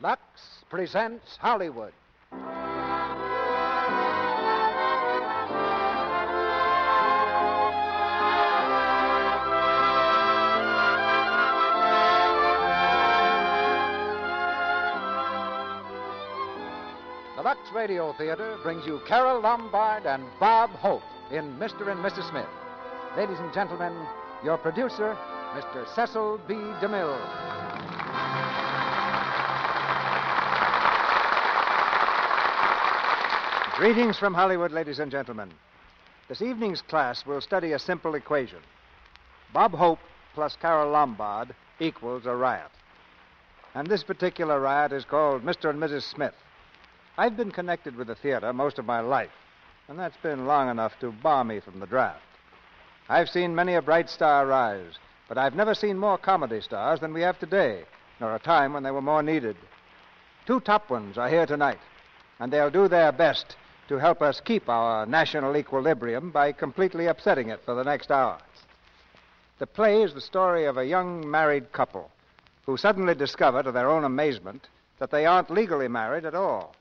Lux presents Hollywood. The Lux Radio Theatre brings you Carol Lombard and Bob Hope in Mr. and Mrs. Smith. Ladies and gentlemen, your producer, Mr. Cecil B. DeMille. Greetings from Hollywood, ladies and gentlemen. This evening's class will study a simple equation. Bob Hope plus Carol Lombard equals a riot. And this particular riot is called Mr. and Mrs. Smith. I've been connected with the theater most of my life, and that's been long enough to bar me from the draft. I've seen many a bright star rise, but I've never seen more comedy stars than we have today, nor a time when they were more needed. Two top ones are here tonight, and they'll do their best to help us keep our national equilibrium by completely upsetting it for the next hour. The play is the story of a young married couple who suddenly discover, to their own amazement, that they aren't legally married at all.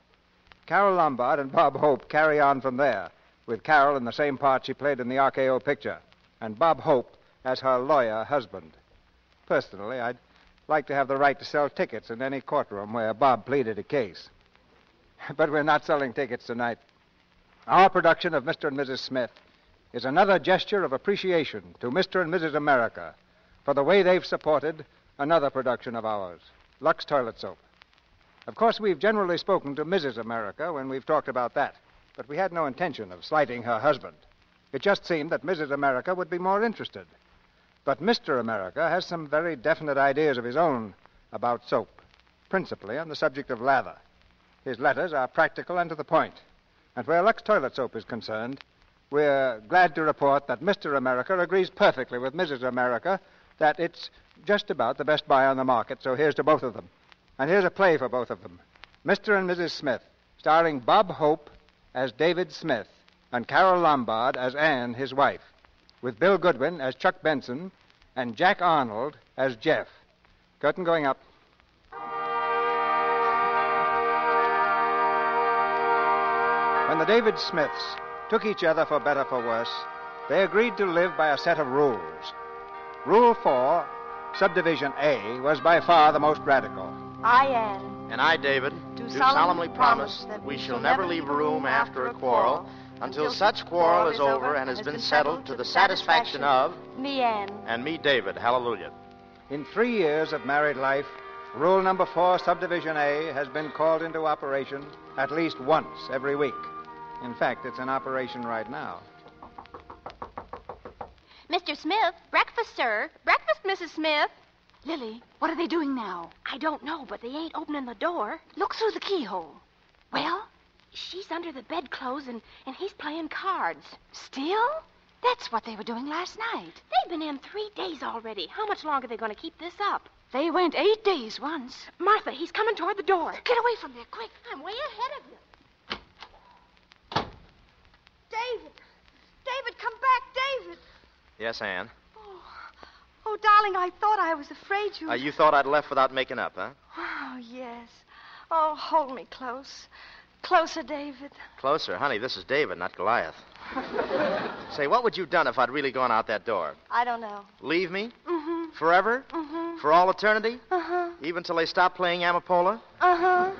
Carol Lombard and Bob Hope carry on from there, with Carol in the same part she played in the RKO picture, and Bob Hope as her lawyer husband. Personally, I'd like to have the right to sell tickets in any courtroom where Bob pleaded a case. But we're not selling tickets tonight. Our production of Mr. and Mrs. Smith is another gesture of appreciation to Mr. and Mrs. America for the way they've supported another production of ours, Lux Toilet Soap. Of course, we've generally spoken to Mrs. America when we've talked about that, but we had no intention of slighting her husband. It just seemed that Mrs. America would be more interested. But Mr. America has some very definite ideas of his own about soap, principally on the subject of lather. His letters are practical and to the point. And where Lux Toilet Soap is concerned, we're glad to report that Mr. America agrees perfectly with Mrs. America that it's just about the best buy on the market, so here's to both of them. And here's a play for both of them. Mr. and Mrs. Smith, starring Bob Hope as David Smith and Carol Lombard as Anne, his wife, with Bill Goodwin as Chuck Benson and Jack Arnold as Jeff. Curtain going up. When the David Smiths took each other for better for worse, they agreed to live by a set of rules. Rule 4, Subdivision A, was by far the most radical. I, Anne. And I, David, do solemnly promise that we shall never leave a room after a quarrel until such quarrel is over and has been settled to the satisfaction of me, Anne. And me, David. Hallelujah. In 3 years of married life, Rule number 4, Subdivision A, has been called into operation at least once every week. In fact, it's in operation right now. Mr. Smith, breakfast, sir. Breakfast, Mrs. Smith. Lily, what are they doing now? I don't know, but they ain't opening the door. Look through the keyhole. Well? She's under the bedclothes, and he's playing cards. Still? That's what they were doing last night. They've been in 3 days already. How much longer are they going to keep this up? They went 8 days once. Martha, he's coming toward the door. Get away from there, quick. I'm way ahead of you. David! David, come back, David! Yes, Anne? Oh, darling, I thought I was afraid you... You thought I'd left without making up, huh? Oh, yes. Oh, hold me close. Closer, David. Closer? Honey, this is David, not Goliath. Say, what would you done if I'd really gone out that door? I don't know. Leave me? Mm-hmm. Forever? Mm-hmm. For all eternity? Uh-huh. Even till they stop playing Amapola? Uh-huh.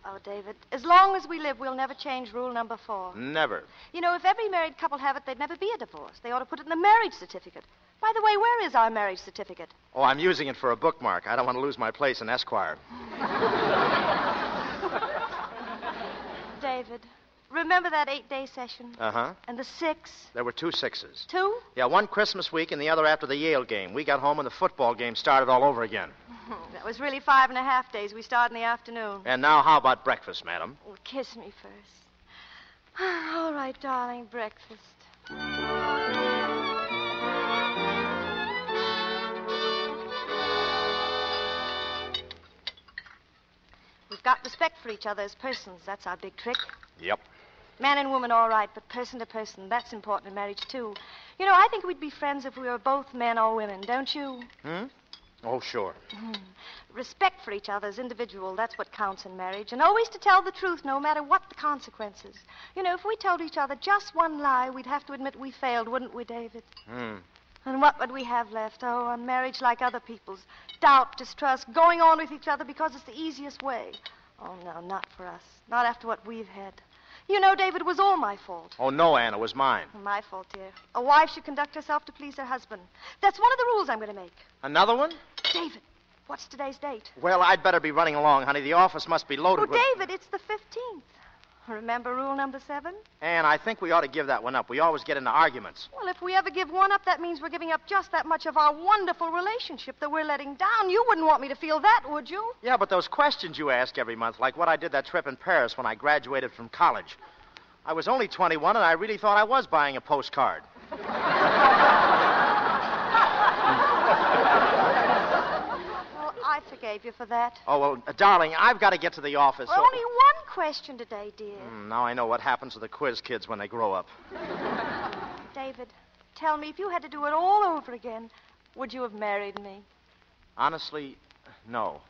Oh, David, as long as we live, we'll never change rule number 4. Never. You know, if every married couple have it, there'd never be a divorce. They ought to put it in the marriage certificate. By the way, where is our marriage certificate? Oh, I'm using it for a bookmark. I don't want to lose my place in Esquire. David, remember that 8-day session? Uh-huh. And the 6? There were 2 6s. 2? Yeah, one Christmas week and the other after the Yale game. We got home and the football game started all over again. That was really 5.5 days. We start in the afternoon. And now how about breakfast, madam? Well, kiss me first. All right, darling, breakfast. We've got respect for each other as persons. That's our big trick. Yep. Man and woman, all right, but person to person. That's important in marriage, too. You know, I think we'd be friends if we were both men or women, don't you? Oh, sure. Respect for each other as individual, that's what counts in marriage. And always to tell the truth, no matter what the consequences. You know, if we told each other just one lie, we'd have to admit we failed, wouldn't we, David? And what would we have left? Oh, a marriage like other people's. Doubt, distrust, going on with each other because it's the easiest way. Oh, no, not for us. Not after what we've had. You know, David, it was all my fault. Oh, no, Ann, it was mine. My fault, dear. A wife should conduct herself to please her husband. That's one of the rules I'm going to make. Another one? David, what's today's date? Well, I'd better be running along, honey. The office must be loaded with... David, it's the 15th. Remember rule number 7? Ann, I think we ought to give that one up. We always get into arguments. Well, if we ever give one up, that means we're giving up just that much of our wonderful relationship that we're letting down. You wouldn't want me to feel that, would you? Yeah, but those questions you ask every month, like what I did that trip in Paris when I graduated from college. I was only 21, and I really thought I was buying a postcard. Well, I forgave you for that. Oh, well, darling, I've got to get to the office. Well, only one question today, dear. Now I know what happens to the quiz kids when they grow up. David, tell me, if you had to do it all over again, would you have married me? Honestly, no.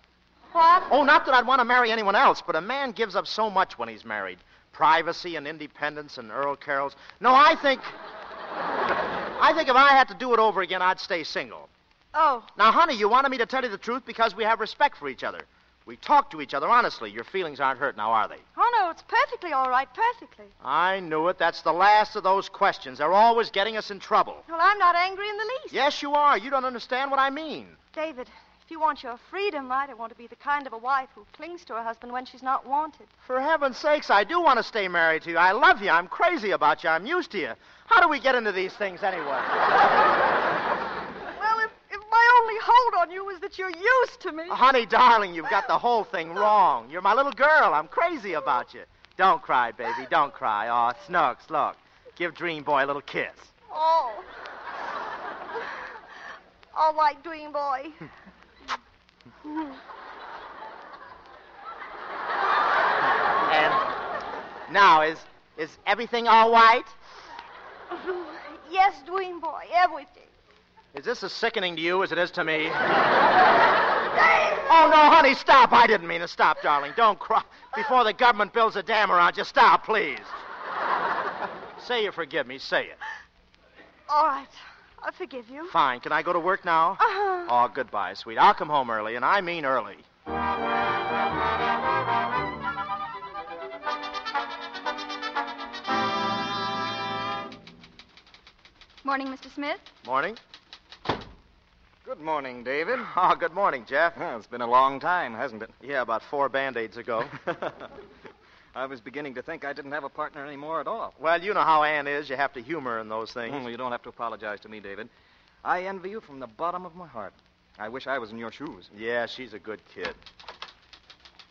What? Oh, not that I'd want to marry anyone else, but a man gives up so much when he's married. Privacy and independence and Earl carols. No, I think if I had to do it over again, I'd stay single. Oh. Now, honey, you wanted me to tell you the truth because we have respect for each other. We talk to each other honestly. Your feelings aren't hurt now, are they? Oh, no, it's perfectly all right, perfectly. I knew it. That's the last of those questions. They're always getting us in trouble. Well, I'm not angry in the least. Yes, you are. You don't understand what I mean. David, if you want your freedom, I don't want to be the kind of a wife who clings to her husband when she's not wanted. For heaven's sakes, I do want to stay married to you. I love you. I'm crazy about you. I'm used to you. How do we get into these things anyway? Well, if my only hold on you is that you're used to me. Honey, darling, you've got the whole thing wrong. You're my little girl. I'm crazy about you. Don't cry, baby. Don't cry. Oh, Snooks, look. Give Dream Boy a little kiss. Oh. All right, Dream Boy. And now, is everything all right? Yes, Dream Boy, everything. Is this as sickening to you as it is to me? Oh, no, honey, stop. I didn't mean to stop, darling. Don't cry. Before the government builds a dam around you, stop, please. Say you forgive me. Say it. All right. I forgive you. Fine. Can I go to work now? Uh-huh. Oh, goodbye, sweet. I'll come home early, and I mean early. Morning, Mr. Smith. Morning. Good morning, David. Oh, good morning, Jeff. Well, it's been a long time, hasn't it? Yeah, about 4 Band-Aids ago. I was beginning to think I didn't have a partner anymore at all. Well, you know how Ann is. You have to humor in those things. Well, you don't have to apologize to me, David. I envy you from the bottom of my heart. I wish I was in your shoes. Yeah, she's a good kid.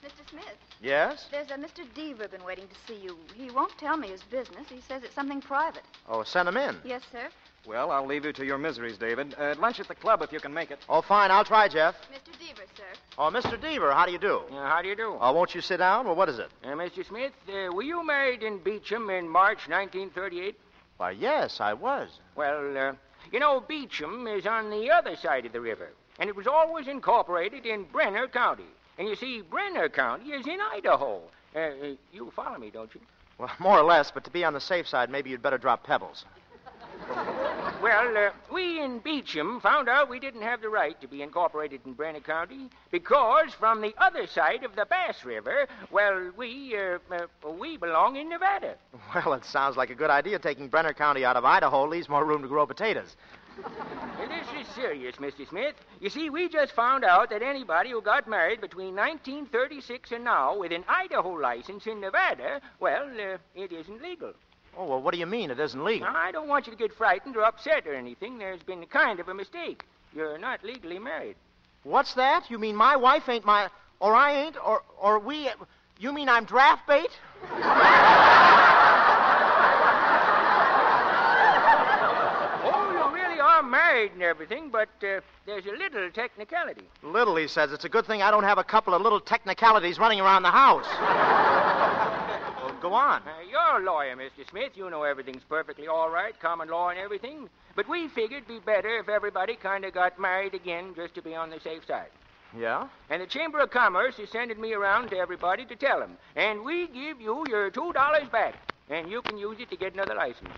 Mr. Smith, Yes? there's a Mr. Deaver been waiting to see you. He won't tell me his business. He says it's something private. Oh, send him in. Yes, sir. Well, I'll leave you to your miseries, David. Lunch at the club if you can make it. Oh, fine. I'll try, Jeff. Mr. Deaver, sir. Oh, Mr. Deaver, how do you do? How do you do? Won't you sit down? Well, what is it? Mr. Smith, were you married in Beecham in March 1938? Why, yes, I was. Well, you know, Beecham is on the other side of the river, and it was always incorporated in Brenner County. And you see, Brenner County is in Idaho. You follow me, don't you? Well, more or less, but to be on the safe side, maybe you'd better drop pebbles. Well, we in Beecham found out we didn't have the right to be incorporated in Brenner County because from the other side of the Bass River, well, we belong in Nevada. Well, it sounds like a good idea. Taking Brenner County out of Idaho leaves more room to grow potatoes. This is serious, Mr. Smith. You see, we just found out that anybody who got married between 1936 and now with an Idaho license in Nevada, well, it isn't legal. Oh, well, what do you mean? It isn't legal. Now, I don't want you to get frightened or upset or anything. There's been kind of a mistake. You're not legally married. What's that? You mean my wife ain't my... Or I ain't? Or we... You mean I'm draft bait? Oh, you really are married and everything, but there's a little technicality. Little, he says. It's a good thing I don't have a couple of little technicalities running around the house. Well, Go on. You're a lawyer, Mr. Smith. You know everything's perfectly all right, common law and everything. But we figured it'd be better if everybody kind of got married again just to be on the safe side. Yeah? And the Chamber of Commerce is sending me around to everybody to tell them. And we give you your $2 back. And you can use it to get another license.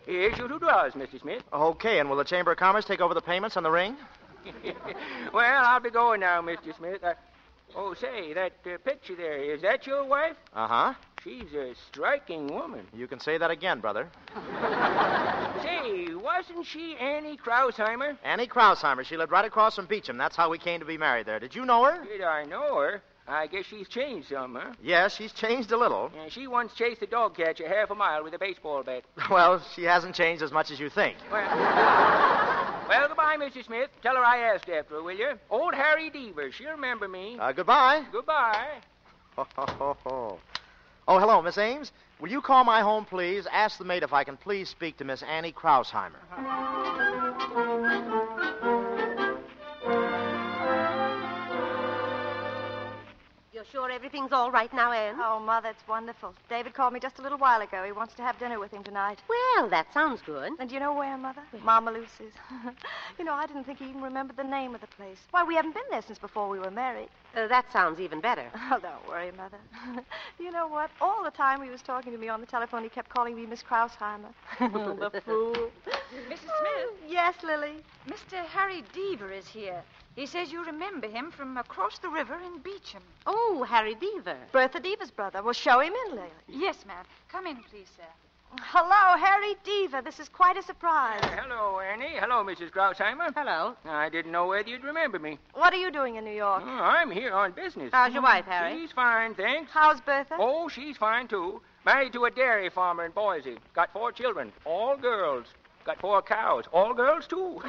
Here's your $2, Mr. Smith. Okay, and will the Chamber of Commerce take over the payments on the ring? Well, I'll be going now, Mr. Smith. Say, that picture there, is that your wife? Uh-huh. She's a striking woman. You can say that again, brother. Say, wasn't she Annie Krausheimer? Annie Krausheimer. She lived right across from Beecham. That's how we came to be married there. Did you know her? Did I know her? I guess she's changed some, huh? Yes, she's changed a little. Yeah, she once chased a dog catcher half a mile with a baseball bat. Well, she hasn't changed as much as you think. Well, goodbye, Mr. Smith. Tell her I asked after her, will you? Old Harry Deaver. She'll remember me. Goodbye. Goodbye. Oh, hello, Miss Ames. Will you call my home, please? Ask the maid if I can please speak to Miss Annie Krausheimer. You're sure everything's all right now, Anne? Oh, Mother, it's wonderful. David called me just a little while ago. He wants to have dinner with him tonight. Well, that sounds good. And do you know where, Mother? Mama Lucy's. I didn't think he even remembered the name of the place. Why, we haven't been there since before we were married. That sounds even better. Oh, don't worry, Mother. You know what? All the time he was talking to me on the telephone, he kept calling me Miss Krausheimer. The fool. Mrs. Smith, Yes, Lily. Mr. Harry Deaver is here. He says you remember him from across the river in Beecham. Oh, Harry Deaver. Bertha Deaver's brother. Well, show him in, Lily. Yes, ma'am. Come in, please, sir. Hello, Harry Deaver. This is quite a surprise. Hello, Annie. Hello, Mrs. Krausheimer. Hello. I didn't know whether you'd remember me. What are you doing in New York? Oh, I'm here on business. How's your wife, Harry? She's fine, thanks. How's Bertha? Oh, she's fine, too. Married to a dairy farmer in Boise. Got 4 children, all girls. Got 4 cows, all girls, too.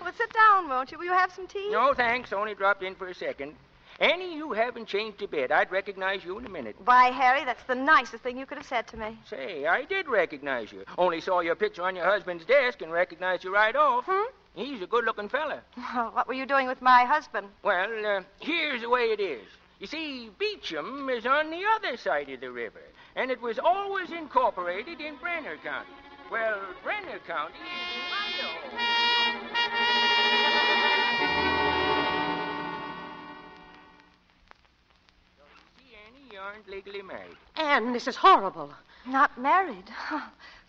Well, sit down, won't you? Will you have some tea? No, thanks. Only dropped in for a second. Annie, you haven't changed a bit. I'd recognize you in a minute. Why, Harry, that's the nicest thing you could have said to me. Say, I did recognize you. Only saw your picture on your husband's desk and recognized you right off. He's a good-looking fella. What were you doing with my husband? Well, here's the way it is. You see, Beecham is on the other side of the river, and it was always incorporated in Brenner County. Well, Brenner County is in Idaho. So you see, Annie, you aren't legally married. Anne, this is horrible. Not married.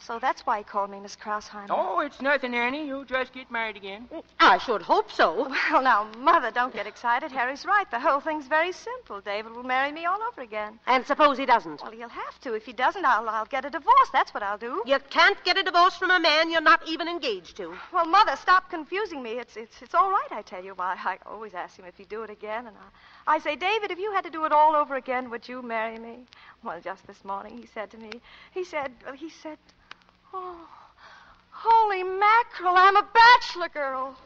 So that's why he called me Miss Krausheimer. Oh, it's nothing, Annie. You'll just get married again. I should hope so. Well, now, Mother, don't get excited. Harry's right. The whole thing's very simple. David will marry me all over again. And suppose he doesn't? Well, he'll have to. If he doesn't, I'll get a divorce. That's what I'll do. You can't get a divorce from a man you're not even engaged to. Well, Mother, stop confusing me. It's all right, I tell you. Why, I always ask him if he'd do it again, and I say, David, if you had to do it all over again, would you marry me? Well, just this morning he said to me, he said, oh, holy mackerel, I'm a bachelor girl.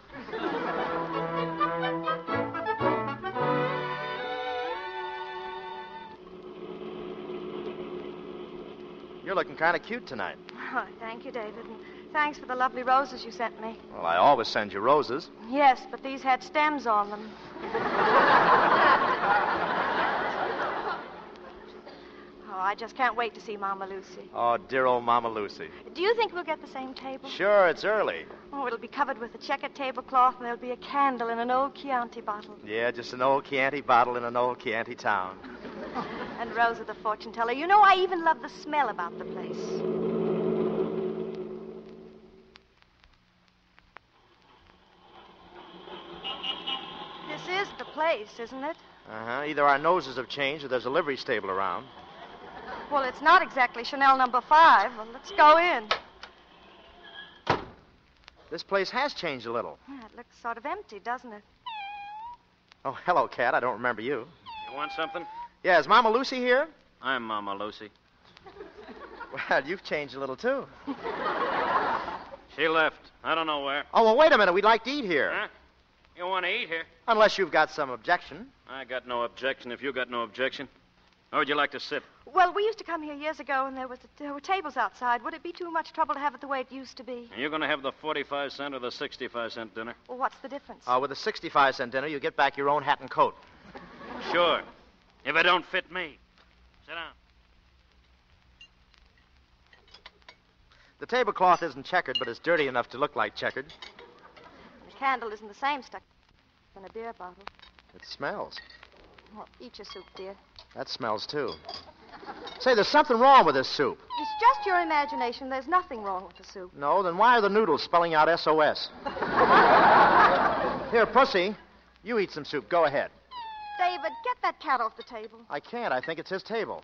You're looking kind of cute tonight. Oh, thank you, David, and thanks for the lovely roses you sent me. Well, I always send you roses. Yes, but these had stems on them. Oh, I just can't wait to see Mama Lucy. Oh, dear old Mama Lucy. Do you think we'll get the same table? Sure, it's early. Oh, it'll be covered with a checkered tablecloth, and there'll be a candle in an old Chianti bottle. Yeah, just an old Chianti bottle in an old Chianti town. And Rosa the fortune teller. You know, I even love the smell about the place. This is the place, isn't it? Uh-huh. Either our noses have changed or there's a livery stable around. Well, it's not exactly Chanel number 5. Well, let's go in. This place has changed a little. Yeah, it looks sort of empty, doesn't it? Oh, hello, Cat. I don't remember you. You want something? Yeah, is Mama Lucy here? I'm Mama Lucy. Well, you've changed a little, too. She left. I don't know where. Oh, well, wait a minute. We'd like to eat here. Huh? You want to eat here? Unless you've got some objection. I got no objection if you got no objection. Or would you like to sit? Well, we used to come here years ago, and there were tables outside. Would it be too much trouble to have it the way it used to be? Are you going to have the 45-cent or the 65-cent dinner? Well, what's the difference? With a 65-cent dinner, you get back your own hat and coat. Sure. If it don't fit me. Sit down. The tablecloth isn't checkered, but it's dirty enough to look like checkered. The candle isn't the same stuck in a beer bottle. It smells. Well, eat your soup, dear. That smells, too. Say, there's something wrong with this soup. It's just your imagination. There's nothing wrong with the soup. No, then why are the noodles spelling out SOS? Here, Pussy, you eat some soup. Go ahead. David, get that cat off the table. I can't. I think it's his table.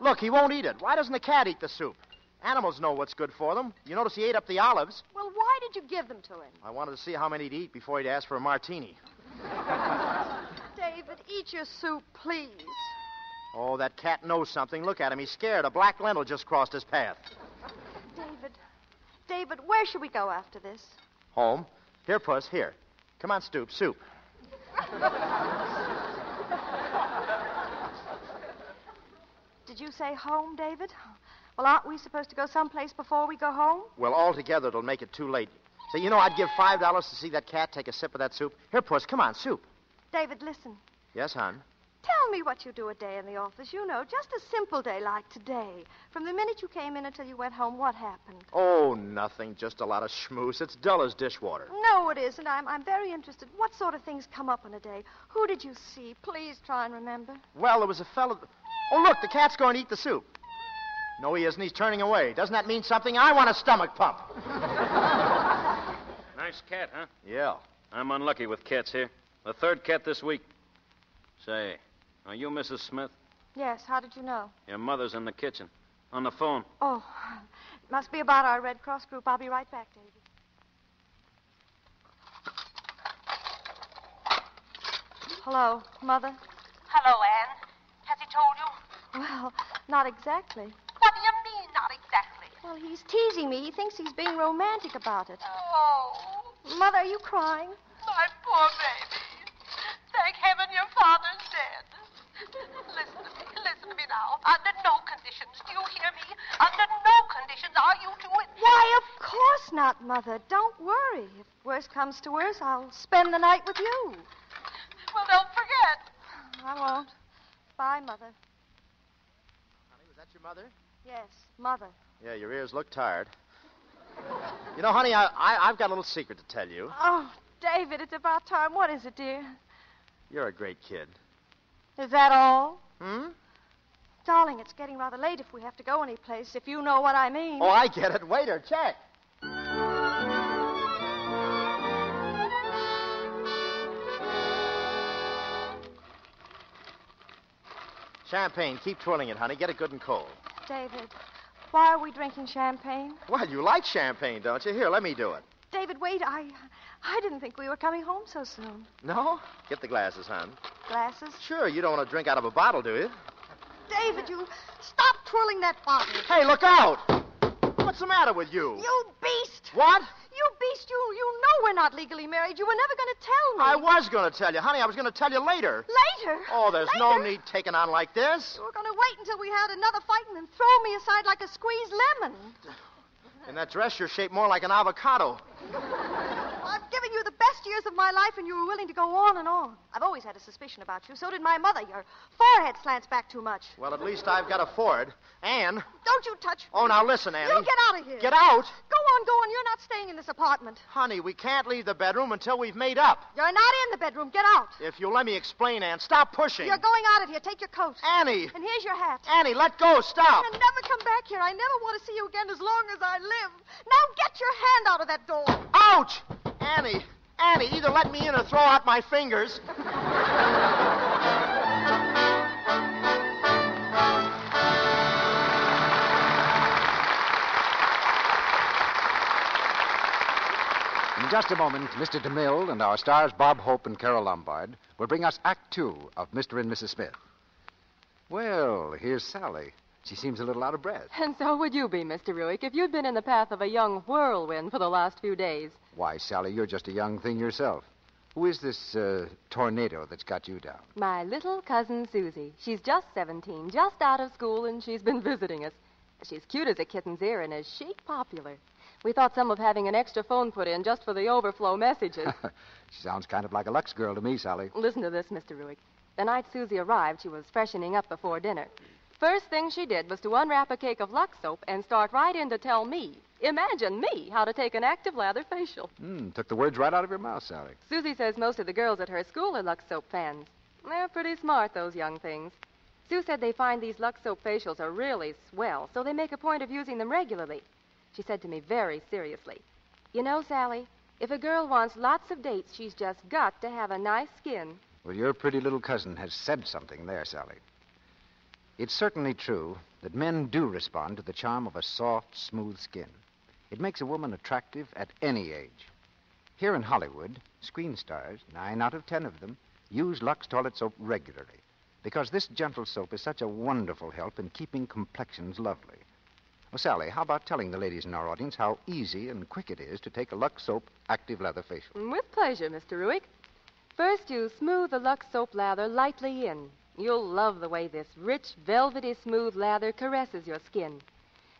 Look, he won't eat it. Why doesn't the cat eat the soup? Animals know what's good for them. You notice he ate up the olives. Well, why did you give them to him? I wanted to see how many he'd eat before he'd ask for a martini. David, eat your soup, please. Oh, that cat knows something. Look at him. He's scared. A black lentil just crossed his path. David, where should we go after this? Home. Here, Puss, here. Come on, Stoop. Soup. Did you say home, David? Well, aren't we supposed to go someplace before we go home? Well, altogether, it'll make it too late. Say, you know, I'd give $5 to see that cat take a sip of that soup. Here, Puss, come on, soup. David, listen. Yes, hon? Tell me what you do a day in the office. You know, just a simple day like today. From the minute you came in until you went home, what happened? Oh, nothing. Just a lot of schmooze. It's dull as dishwater. No, it isn't. I'm very interested. What sort of things come up in a day? Who did you see? Please try and remember. Well, there was a fellow... Oh, look, the cat's going to eat the soup. No, he isn't. He's turning away. Doesn't that mean something? I want a stomach pump. Nice cat, huh? Yeah. I'm unlucky with cats here. The third cat this week. Say, are you Mrs. Smith? Yes, how did you know? Your mother's in the kitchen. On the phone. Oh, it must be about our Red Cross group. I'll be right back, David. Hello, Mother? Hello, Anne. Has he told you? Well, not exactly. What do you mean, not exactly? Well, he's teasing me. He thinks he's being romantic about it. Oh, Mother, are you crying? my poor baby. Thank heaven your father's dead. Listen to me now. Under no conditions, do you hear me? Under no conditions are you to... Why, of course not, Mother. Don't worry. If worse comes to worse, I'll spend the night with you. Well, don't forget. I won't. Bye, Mother. Honey, was that your mother? Yes, Mother. Yeah, your ears look tired. You know, honey, I've got a little secret to tell you. Oh, David, it's about time. What is it, dear? You're a great kid. Is that all? Hmm? Darling, it's getting rather late if we have to go anyplace, if you know what I mean. Oh, I get it. Waiter, check. Champagne. Keep twirling it, honey. Get it good and cold. David, why are we drinking champagne? Well, you like champagne, don't you? Here, let me do it. David, wait. I didn't think we were coming home so soon. No? Get the glasses, hon. Glasses? Sure, you don't want to drink out of a bottle, do you? David, you stop twirling that bottle. Hey, look out! What's the matter with you? You beast! What? You beast, you know we're not legally married. You were never going to tell me. I was going to tell you. Honey, I was going to tell you later. Later? Oh, there's no need taking on like this. You were going to wait until we had another fight and then throw me aside like a squeezed lemon. In that dress, you're shaped more like an avocado. I've given you the best years of my life, and you were willing to go on and on. I've always had a suspicion about you. So did my mother. Your forehead slants back too much. Well, at least I've got a Ford. Anne. Don't you touch me. Oh, now listen, Annie. You get out of here. Get out? Go on. You're not staying in this apartment. Honey, we can't leave the bedroom until we've made up. You're not in the bedroom. Get out. If you'll let me explain, Anne, stop pushing. You're going out of here. Take your coat. Annie. And here's your hat. Annie, let go. Stop. And never come back here. I never want to see you again as long as I live. Now get your hand out of that door. Ouch! Annie, either let me in or throw out my fingers. In just a moment, Mr. DeMille and our stars Bob Hope and Carol Lombard will bring us Act Two of Mr. and Mrs. Smith. Well, here's Sally. She seems a little out of breath. And so would you be, Mr. Ruick, if you'd been in the path of a young whirlwind for the last few days. Why, Sally, you're just a young thing yourself. Who is this tornado that's got you down? My little cousin Susie. She's just 17, just out of school, and she's been visiting us. She's cute as a kitten's ear and as chic popular. We thought some of having an extra phone put in just for the overflow messages. She sounds kind of like a Lux girl to me, Sally. Listen to this, Mr. Ruick. The night Susie arrived, she was freshening up before dinner. First thing she did was to unwrap a cake of Lux soap and start right in to tell me Imagine me how to take an active lather facial. Took the words right out of your mouth, Sally. Susie says most of the girls at her school are Lux Soap fans. They're pretty smart, those young things. Sue said they find these Lux Soap facials are really swell, so they make a point of using them regularly. She said to me very seriously, "You know, Sally, if a girl wants lots of dates, she's just got to have a nice skin." Well, your pretty little cousin has said something there, Sally. It's certainly true that men do respond to the charm of a soft, smooth skin. It makes a woman attractive at any age. Here in Hollywood, screen stars, 9 out of 10 of them, use Lux toilet soap regularly because this gentle soap is such a wonderful help in keeping complexions lovely. Well, Sally, how about telling the ladies in our audience how easy and quick it is to take a Lux Soap active lather facial? With pleasure, Mr. Ruick. First, you smooth the Lux Soap lather lightly in. You'll love the way this rich, velvety, smooth lather caresses your skin.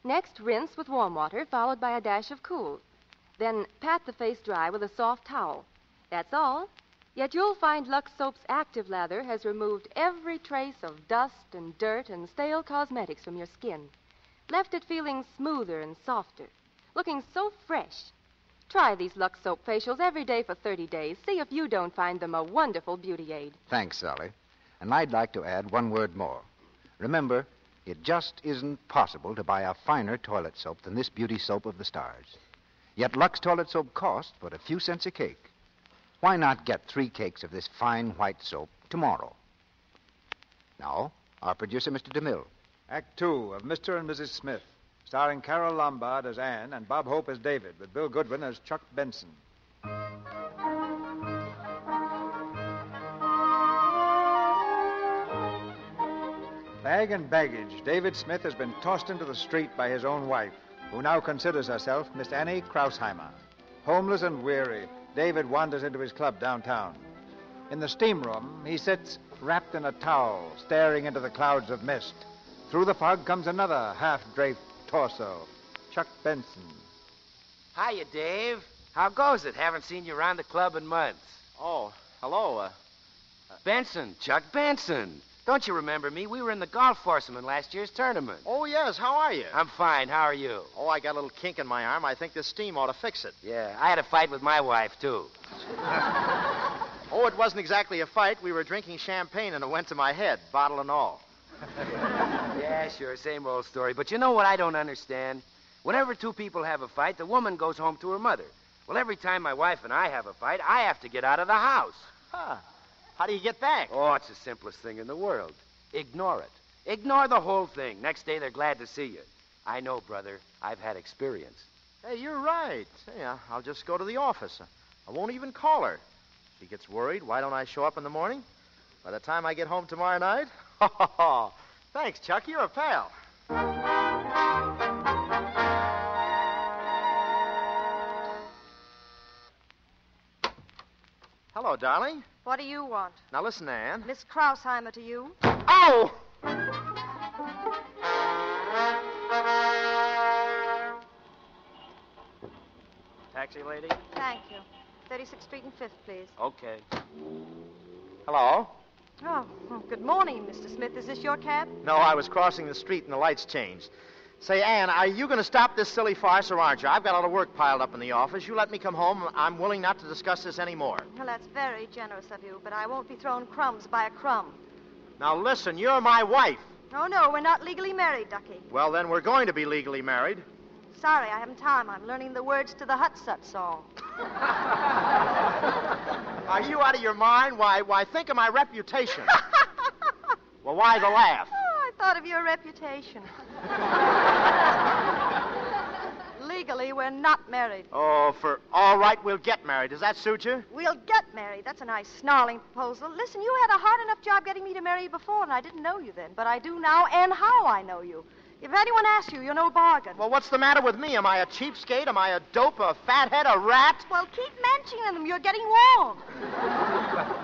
Next, rinse with warm water, followed by a dash of cool. Then pat the face dry with a soft towel. That's all. Yet you'll find Lux Soap's active lather has removed every trace of dust and dirt and stale cosmetics from your skin. Left it feeling smoother and softer, looking so fresh. Try these Lux Soap facials every day for 30 days. See if you don't find them a wonderful beauty aid. Thanks, Sally. And I'd like to add one word more. Remember, it just isn't possible to buy a finer toilet soap than this beauty soap of the stars. Yet Lux toilet soap costs but a few cents a cake. Why not get 3 cakes of this fine white soap tomorrow? Now, our producer, Mr. DeMille. Act 2 of Mr. and Mrs. Smith, starring Carol Lombard as Anne and Bob Hope as David, with Bill Goodwin as Chuck Benson. Bag and baggage, David Smith has been tossed into the street by his own wife, who now considers herself Miss Annie Krausheimer. Homeless and weary, David wanders into his club downtown. In the steam room, he sits wrapped in a towel, staring into the clouds of mist. Through the fog comes another half-draped torso, Chuck Benson. Hiya, Dave. How goes it? Haven't seen you around the club in months. Oh, hello. Benson, Chuck Benson. Don't you remember me? We were in the golf foursome in last year's tournament. Oh, yes. How are you? I'm fine. How are you? Oh, I got a little kink in my arm. I think this steam ought to fix it. Yeah, I had a fight with my wife, too. Oh, it wasn't exactly a fight. We were drinking champagne, and it went to my head, bottle and all. Yeah, sure, same old story. But you know what I don't understand? Whenever 2 people have a fight, the woman goes home to her mother. Well, every time my wife and I have a fight, I have to get out of the house. Huh. How do you get back? Oh, it's the simplest thing in the world. Ignore it. Ignore the whole thing. Next day, they're glad to see you. I know, brother. I've had experience. Hey, you're right. Yeah, I'll just go to the office. I won't even call her. She gets worried. Why don't I show up in the morning? By the time I get home tomorrow night? Thanks, Chuck. You're a pal. Hello, darling. What do you want? Now listen, Anne. Miss Krausheimer to you. Ow! Taxi lady? Thank you. 36th Street and 5th, please. Okay. Hello? Oh, well, good morning, Mr. Smith. Is this your cab? No, I was crossing the street and the lights changed. Say, Anne, are you going to stop this silly farce or aren't you? I've got all the work piled up in the office. You let me come home. I'm willing not to discuss this anymore. Well, that's very generous of you, but I won't be thrown crumbs by a crumb. Now, listen, you're my wife. Oh, no, we're not legally married, Ducky. Well, then we're going to be legally married. Sorry, I haven't time. I'm learning the words to the Hut-Sut song. Are you out of your mind? Why, think of my reputation. Well, why the laugh? Oh, I thought of your reputation. Legally, we're not married. Oh, all right, we'll get married. Does that suit you? We'll get married. That's a nice snarling proposal. Listen, you had a hard enough job getting me to marry you before, and I didn't know you then. But I do now, and how I know you. If anyone asks you, you're no bargain. Well, what's the matter with me? Am I a cheapskate? Am I a dope, a fathead, a rat? Well, keep mentioning them. You're getting warm.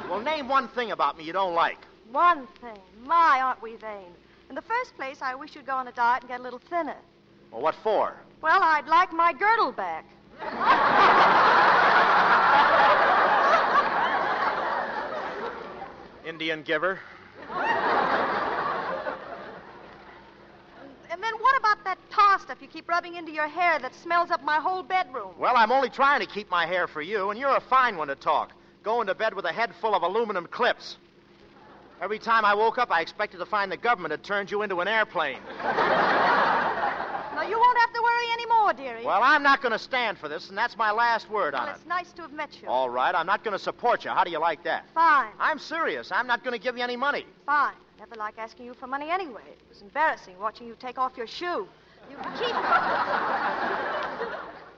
Well, name one thing about me you don't like. One thing. My, aren't we vain? In the first place, I wish you'd go on a diet and get a little thinner. Well, what for? Well, I'd like my girdle back. Indian giver. And then what about that tar stuff you keep rubbing into your hair that smells up my whole bedroom? Well, I'm only trying to keep my hair for you, and you're a fine one to talk. Going to bed with a head full of aluminum clips. Every time I woke up, I expected to find the government had turned you into an airplane. No, you won't have to worry anymore, dearie. Well, I'm not going to stand for this, and that's my last word on Well, it. it's nice to have met you. All right, I'm not going to support you. How do you like that? Fine. I'm serious. I'm not going to give you any money. Fine. Never like asking you for money anyway. It was embarrassing watching you take off your shoe. You keep...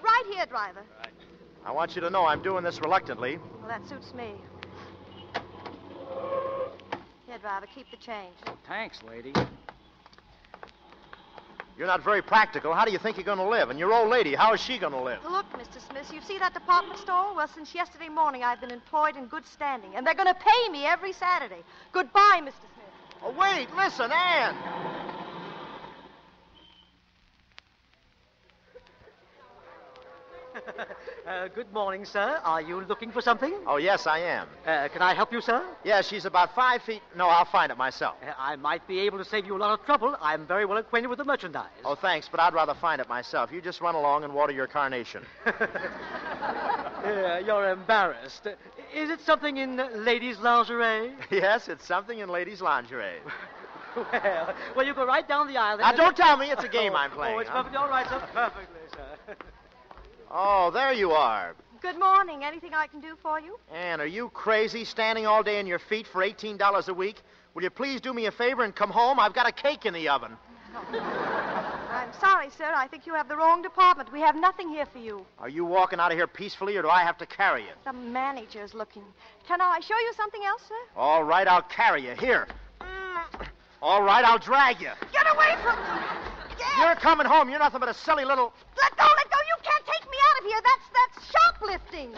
Right here, driver. I want you to know I'm doing this reluctantly. Well, that suits me. Here, driver, keep the change. Thanks, lady. You're not very practical. How do you think you're going to live? And your old lady, how is she going to live? Look, Mr. Smith, you see that department store? Well, since yesterday morning, I've been employed in good standing, and they're going to pay me every Saturday. Goodbye, Mr. Smith. Oh, wait, listen, Ann. Good morning, sir. Are you looking for something? Oh, yes, I am. Can I help you, sir? Yeah, she's about 5 feet. No, I'll find it myself. I might be able to save you a lot of trouble. I'm very well acquainted with the merchandise. Oh, thanks, but I'd rather find it myself. You just run along and water your carnation. You're embarrassed. Is it something in ladies' lingerie? Yes, it's something in ladies' lingerie. Well, you go right down the aisle. Now, don't tell me it's a game I'm playing. Oh, it's huh? perfectly all right, sir. Perfectly, sir. Oh, there you are. Good morning. Anything I can do for you? Ann, are you crazy, standing all day on your feet for $18 a week? Will you please do me a favor and come home? I've got a cake in the oven. I'm sorry, sir. I think you have the wrong department. We have nothing here for you. Are you walking out of here peacefully, or do I have to carry you? The manager's looking. Can I show you something else, sir? All right, I'll carry you. Here. All right, I'll drag you. Get away from me! You're coming home. You're nothing but a silly little... Let go, let go. You can't take me out of here. That's shoplifting.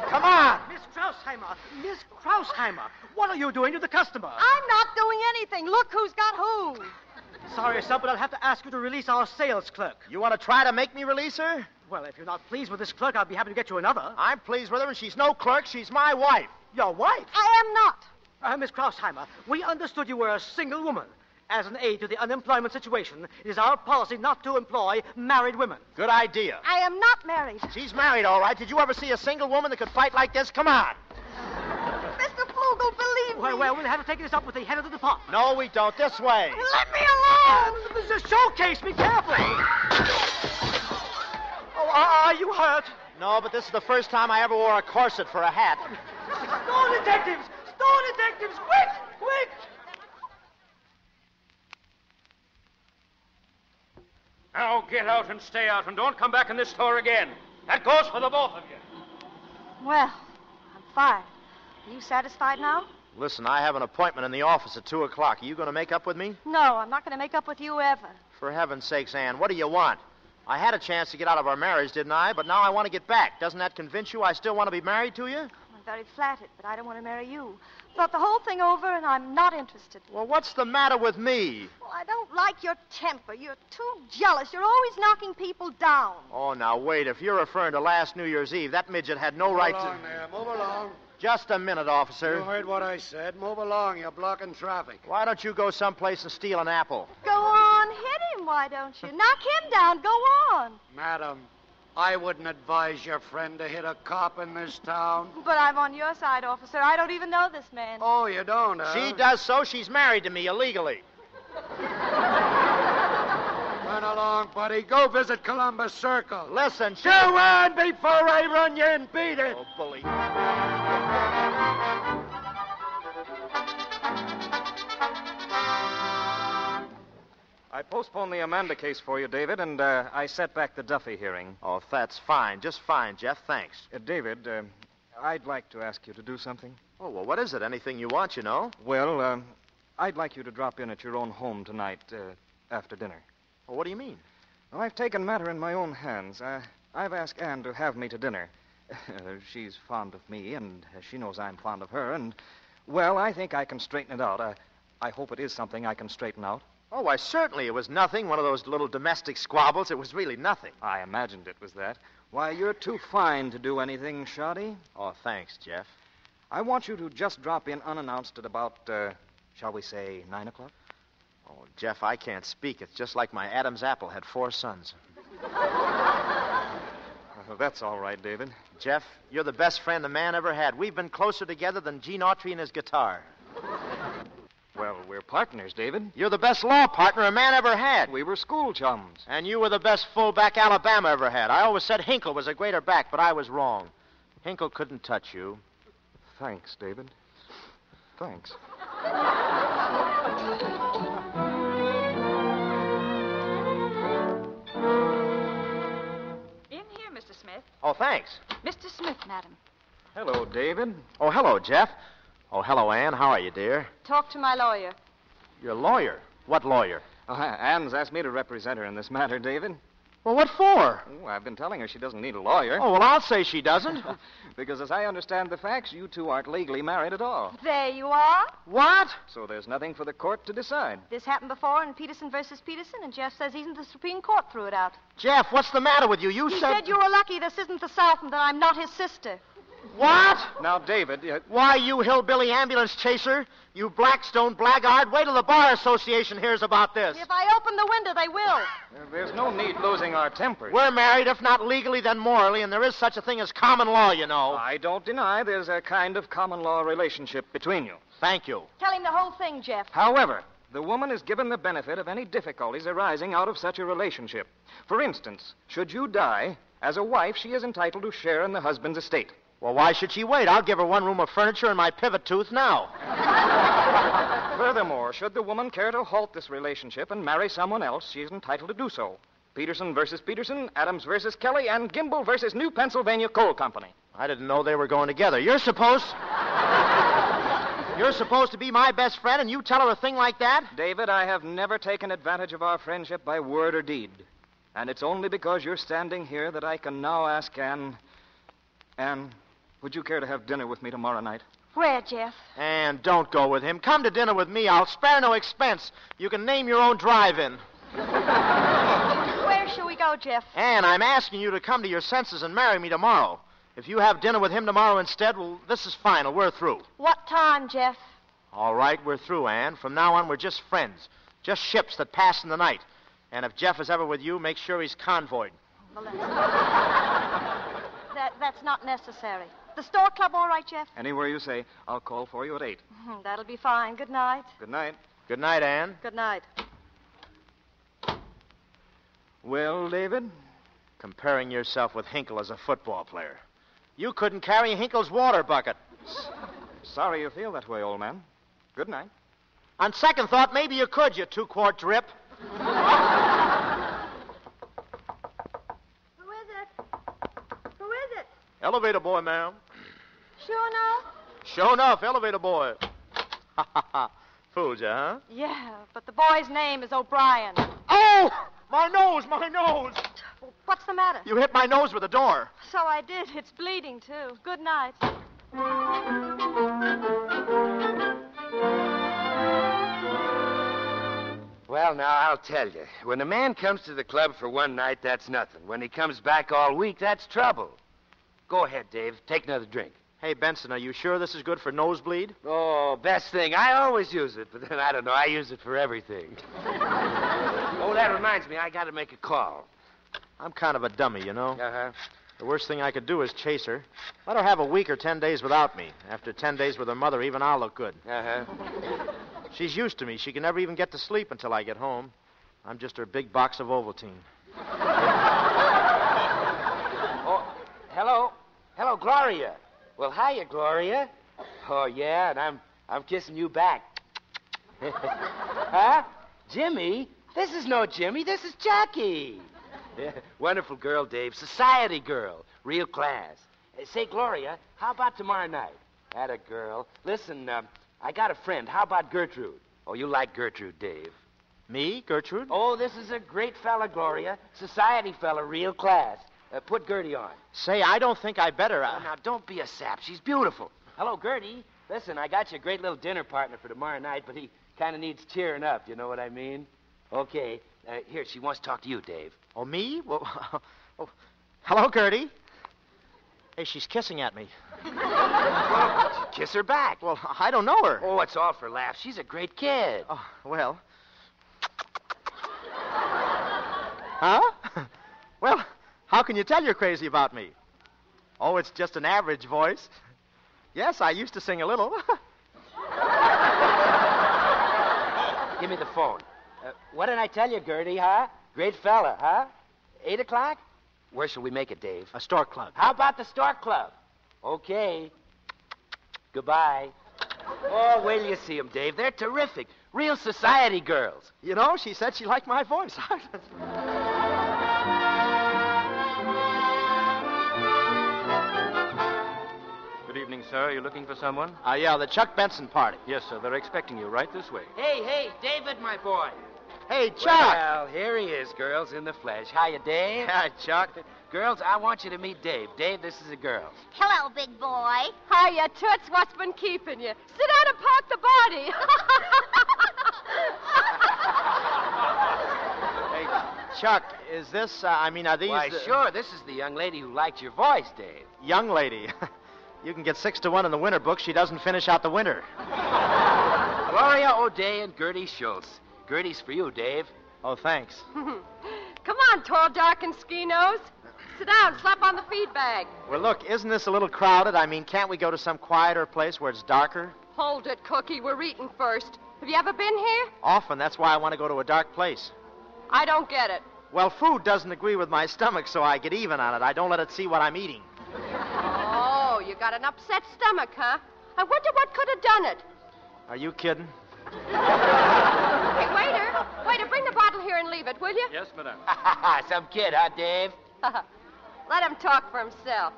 Come on. Miss Krausheimer, what are you doing to the customer? I'm not doing anything. Look who's got who. Sorry, sir, but I'll have to ask you to release our sales clerk. You want to try to make me release her? Well, if you're not pleased with this clerk, I'll be happy to get you another. I'm pleased with her, and she's no clerk. She's my wife. Your wife? I am not. Miss Krausheimer, we understood you were a single woman. As an aid to the unemployment situation, it is our policy not to employ married women. Good idea. I am not married. She's married, all right. Did you ever see a single woman that could fight like this? Come on. Mr. Flugel, believe me. Well, we'll have to take this up with the head of the department. No, we don't. This way. Let me alone. This is a showcase. Be careful. Oh, are you hurt? No, but this is the first time I ever wore a corset for a hat. Store detectives! Store detectives! Quick! Quick! Now get out and stay out, and don't come back in this store again. That goes for the both of you. Well, I'm fired. Are you satisfied now? Listen, I have an appointment in the office at 2 o'clock. Are you going to make up with me? No, I'm not going to make up with you ever. For heaven's sakes, Ann, what do you want? I had a chance to get out of our marriage, didn't I? But now I want to get back. Doesn't that convince you I still want to be married to you? I'm very flattered, but I don't want to marry you. Thought the whole thing over, and I'm not interested. Well, what's the matter with me? Well, I don't like your temper. You're too jealous. You're always knocking people down. Oh, now, wait. If you're referring to last New Year's Eve, that midget had no right to... Move along there. Move along. Just a minute, officer. You heard what I said. Move along. You're blocking traffic. Why don't you go someplace and steal an apple? Go on, hit him, why don't you? Knock him down. Go on. Madam, I wouldn't advise your friend to hit a cop in this town. But I'm on your side, officer. I don't even know this man. Oh, you don't, huh? She does so. She's married to me illegally. Run along, buddy. Go visit Columbus Circle. Listen, she... Go on before I run you and beat it. Oh, bully. I postponed the Amanda case for you, David, and I set back the Duffy hearing. Oh, that's fine. Just fine, Jeff. Thanks. David, I'd like to ask you to do something. Oh, well, what is it? Anything you want, you know? Well, I'd like you to drop in at your own home tonight after dinner. Well, what do you mean? Well, I've taken matter in my own hands. I've asked Anne to have me to dinner. She's fond of me, and she knows I'm fond of her, and, well, I think I can straighten it out. I hope it is something I can straighten out. Oh, why, certainly. It was nothing. One of those little domestic squabbles. It was really nothing. I imagined it was that. Why, you're too fine to do anything, Shoddy. Oh, thanks, Jeff. I want you to just drop in unannounced at about, shall we say, 9 o'clock? Oh, Jeff, I can't speak. It's just like my Adam's apple had 4 sons. Well, that's all right, David. Jeff, you're the best friend a man ever had. We've been closer together than Gene Autry and his guitar. Well, we're partners, David. You're the best law partner a man ever had. We were school chums. And you were the best fullback Alabama ever had. I always said Hinkle was a greater back, but I was wrong. Hinkle couldn't touch you. Thanks, David. Thanks. Mr. Smith. Oh, thanks. Mr. Smith, madam. Hello, David. Oh, hello, Jeff. Oh, hello, Ann. How are you, dear? Talk to my lawyer. Your lawyer? What lawyer? Oh, Ann's asked me to represent her in this matter, David. Well, what for? Oh, I've been telling her she doesn't need a lawyer. Oh, well, I'll say she doesn't. Because as I understand the facts, you two aren't legally married at all. There you are. What? So there's nothing for the court to decide. This happened before in Peterson versus Peterson, and Jeff says even the Supreme Court threw it out. Jeff, what's the matter with you? He said you were lucky this isn't the South and that I'm not his sister. What? Now, David... Why, you hillbilly ambulance chaser, you Blackstone blackguard, wait till the Bar Association hears about this. If I open the window, they will. There's no need losing our tempers. We're married, if not legally, then morally, and there is such a thing as common law, you know. I don't deny there's a kind of common law relationship between you. Thank you. Tell him the whole thing, Jeff. However, the woman is given the benefit of any difficulties arising out of such a relationship. For instance, should you die, as a wife, she is entitled to share in the husband's estate. Well, why should she wait? I'll give her 1 room of furniture and my pivot tooth now. Furthermore, should the woman care to halt this relationship and marry someone else, she is entitled to do so. Peterson versus Peterson, Adams versus Kelly, and Gimbel versus New Pennsylvania Coal Company. I didn't know they were going together. You're supposed to be my best friend, and you tell her a thing like that? David, I have never taken advantage of our friendship by word or deed. And it's only because you're standing here that I can now ask Ann... Ann, would you care to have dinner with me tomorrow night? Where, Jeff? And don't go with him. Come to dinner with me. I'll spare no expense. You can name your own drive-in. Where shall we go, Jeff? Ann, I'm asking you to come to your senses and marry me tomorrow. If you have dinner with him tomorrow instead, well, this is final. We're through. What time, Jeff? All right, we're through, Ann. From now on, we're just friends. Just ships that pass in the night. And if Jeff is ever with you, make sure he's convoyed. Well, that's not necessary. The store club all right, Jeff? Anywhere you say. I'll call for you at 8. That'll be fine. Good night. Good night. Good night, Ann. Good night. Well, David? Comparing yourself with Hinkle as a football player. You couldn't carry Hinkle's water bucket. Sorry you feel that way, old man. Good night. On second thought, maybe you could, you 2-quart drip. Who is it? Who is it? Elevator boy, ma'am. Sure enough? Sure enough, elevator boy. Ha, ha, ha. Fooled you, huh? Yeah, but the boy's name is O'Brien. Oh! My nose, my nose! What's the matter? You hit my nose with a door. So I did. It's bleeding, too. Good night. Well, now, I'll tell you. When a man comes to the club for one night, that's nothing. When he comes back all week, that's trouble. Go ahead, Dave. Take another drink. Hey, Benson, are you sure this is good for nosebleed? Oh, best thing. I always use it, but then, I don't know, I use it for everything. Oh, that reminds me, I got to make a call. I'm kind of a dummy, you know. Uh-huh. The worst thing I could do is chase her. Let her have a week or 10 days without me. After 10 days with her mother, even I'll look good. Uh-huh. She's used to me. She can never even get to sleep until I get home. I'm just her big box of Ovaltine. Oh, hello. Hello, Gloria. Well, hiya, Gloria. Oh, yeah, and I'm kissing you back. Huh? Jimmy? This is no Jimmy. This is Jackie. Yeah, wonderful girl, Dave. Society girl. Real class. Say, Gloria, how about tomorrow night? Atta girl. Listen, I got a friend. How about Gertrude? Oh, you like Gertrude, Dave. Me, Gertrude? Oh, this is a great fella, Gloria. Society fella, real class. Put Gertie on. Say, I don't think I better. Oh, now, don't be a sap. She's beautiful. Hello, Gertie. Listen, I got you a great little dinner partner for tomorrow night, but he kind of needs cheering up. You know what I mean? Okay. Here, she wants to talk to you, Dave. Oh, me? Well, oh. Hello, Gertie. Hey, she's kissing at me. Kiss her back. Well, I don't know her. Oh, it's all for laughs. She's a great kid. Oh, well, Huh? Well, how can you tell you're crazy about me? Oh, it's just an average voice. Yes, I used to sing a little. Give me the phone. What did I tell you, Gertie, huh? Great fella, huh? 8 o'clock? Where shall we make it, Dave? A stork club. How about the Stork Club? Okay. Goodbye. Oh, wait till you see them, Dave. They're terrific. Real society girls. You know, she said she liked my voice. Good evening, sir. Are you looking for someone? Yeah, the Chuck Benson party. Yes, sir. They're expecting you right this way. Hey, David, my boy. Hey, Chuck. Well, here he is, girls, in the flesh. Hiya, Dave. Hi, Chuck. Girls, I want you to meet Dave. Dave, this is a girl. Hello, big boy. Hiya, Toots. What's been keeping you? Sit down and park the body. Hey, Chuck, is this, are these... Why, sure. This is the young lady who liked your voice, Dave. Young lady. You can get 6-1 in the winter book. She doesn't finish out the winter. Gloria O'Day and Gertie Schultz. Gertie's for you, Dave. Oh, thanks. Come on, tall, dark, and ski-nose. Sit down, slap on the feed bag. Well, look, isn't this a little crowded? Can't we go to some quieter place where it's darker? Hold it, Cookie. We're eating first. Have you ever been here? Often. That's why I want to go to a dark place. I don't get it. Well, food doesn't agree with my stomach, so I get even on it. I don't let it see what I'm eating. Oh, you got an upset stomach, huh? I wonder what could have done it. Are you kidding? Hey, waiter, bring the bottle here and leave it, will you? Yes, madame. Some kid, huh, Dave? Let him talk for himself.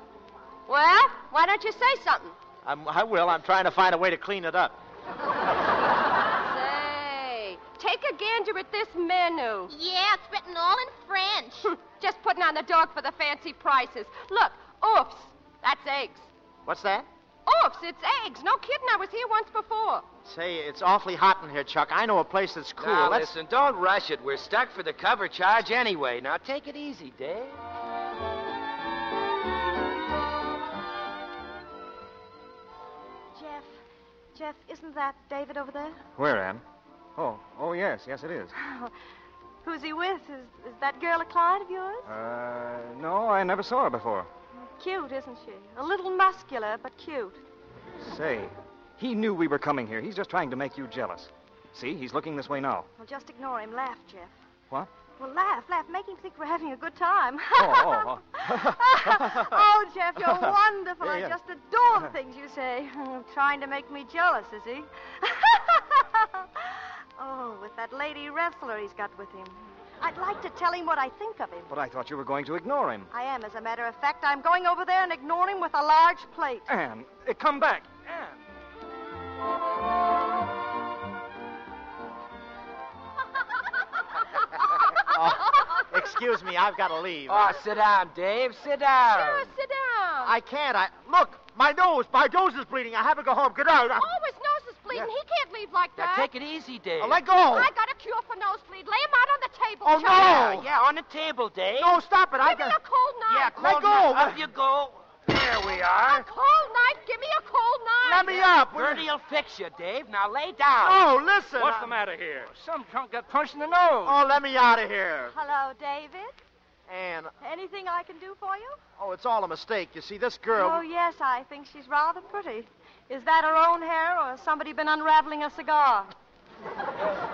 Well, why don't you say something? I will. I'm trying to find a way to clean it up. Say, take a gander at this menu. Yeah, it's written all in French. Just putting on the dog for the fancy prices. Look, oofs. That's eggs. What's that? Oofs, it's eggs. No kidding, I was here once before. Say, it's awfully hot in here, Chuck. I know a place that's cool. Now, listen, don't rush it. We're stuck for the cover charge anyway. Now, take it easy, Dave. Jeff, isn't that David over there? Where, Ann? Oh, yes, it is. Who's he with? Is that girl a client of yours? No, I never saw her before. Cute, isn't she? A little muscular, but cute. Say, he knew we were coming here. He's just trying to make you jealous. See, he's looking this way now. Well, just ignore him. Laugh, Jeff. What? Well, laugh. Make him think we're having a good time. Oh. Oh, Jeff, you're wonderful. Yeah. I just adore the things you say. Trying to make me jealous, is he? Oh, with that lady wrestler he's got with him. I'd like to tell him what I think of him. But I thought you were going to ignore him. I am, as a matter of fact. I'm going over there and ignore him with a large plate. Ann, come back. Ann. Excuse me, I've got to leave. Oh, sit down, Dave. Sit down. Sure, sit down. I can't. Look, my nose is bleeding. I have to go home. Get out. Oh, his nose is bleeding. Yeah. He can't leave like Now, that. take it easy, Dave. Let go. I got a cure for nosebleed. Lay him out on the table. Oh, Chuck. no. Yeah, on the table, Dave. No, stop it. Give me a cold knife. Yeah, Let cold go. knife. Up you go. There we are. A cold knife. Give me a cold knife. Let me up. Bertie'll fix you, Dave. Now lay down. Oh, listen. What's the matter here? Some drunk got punched in the nose. Oh, let me out of here. Hello, David. Ann, Anything I can do for you? it's all a mistake. You see, this girl... Oh, yes, I think she's rather pretty. Is that her own hair, or has somebody been unraveling a cigar?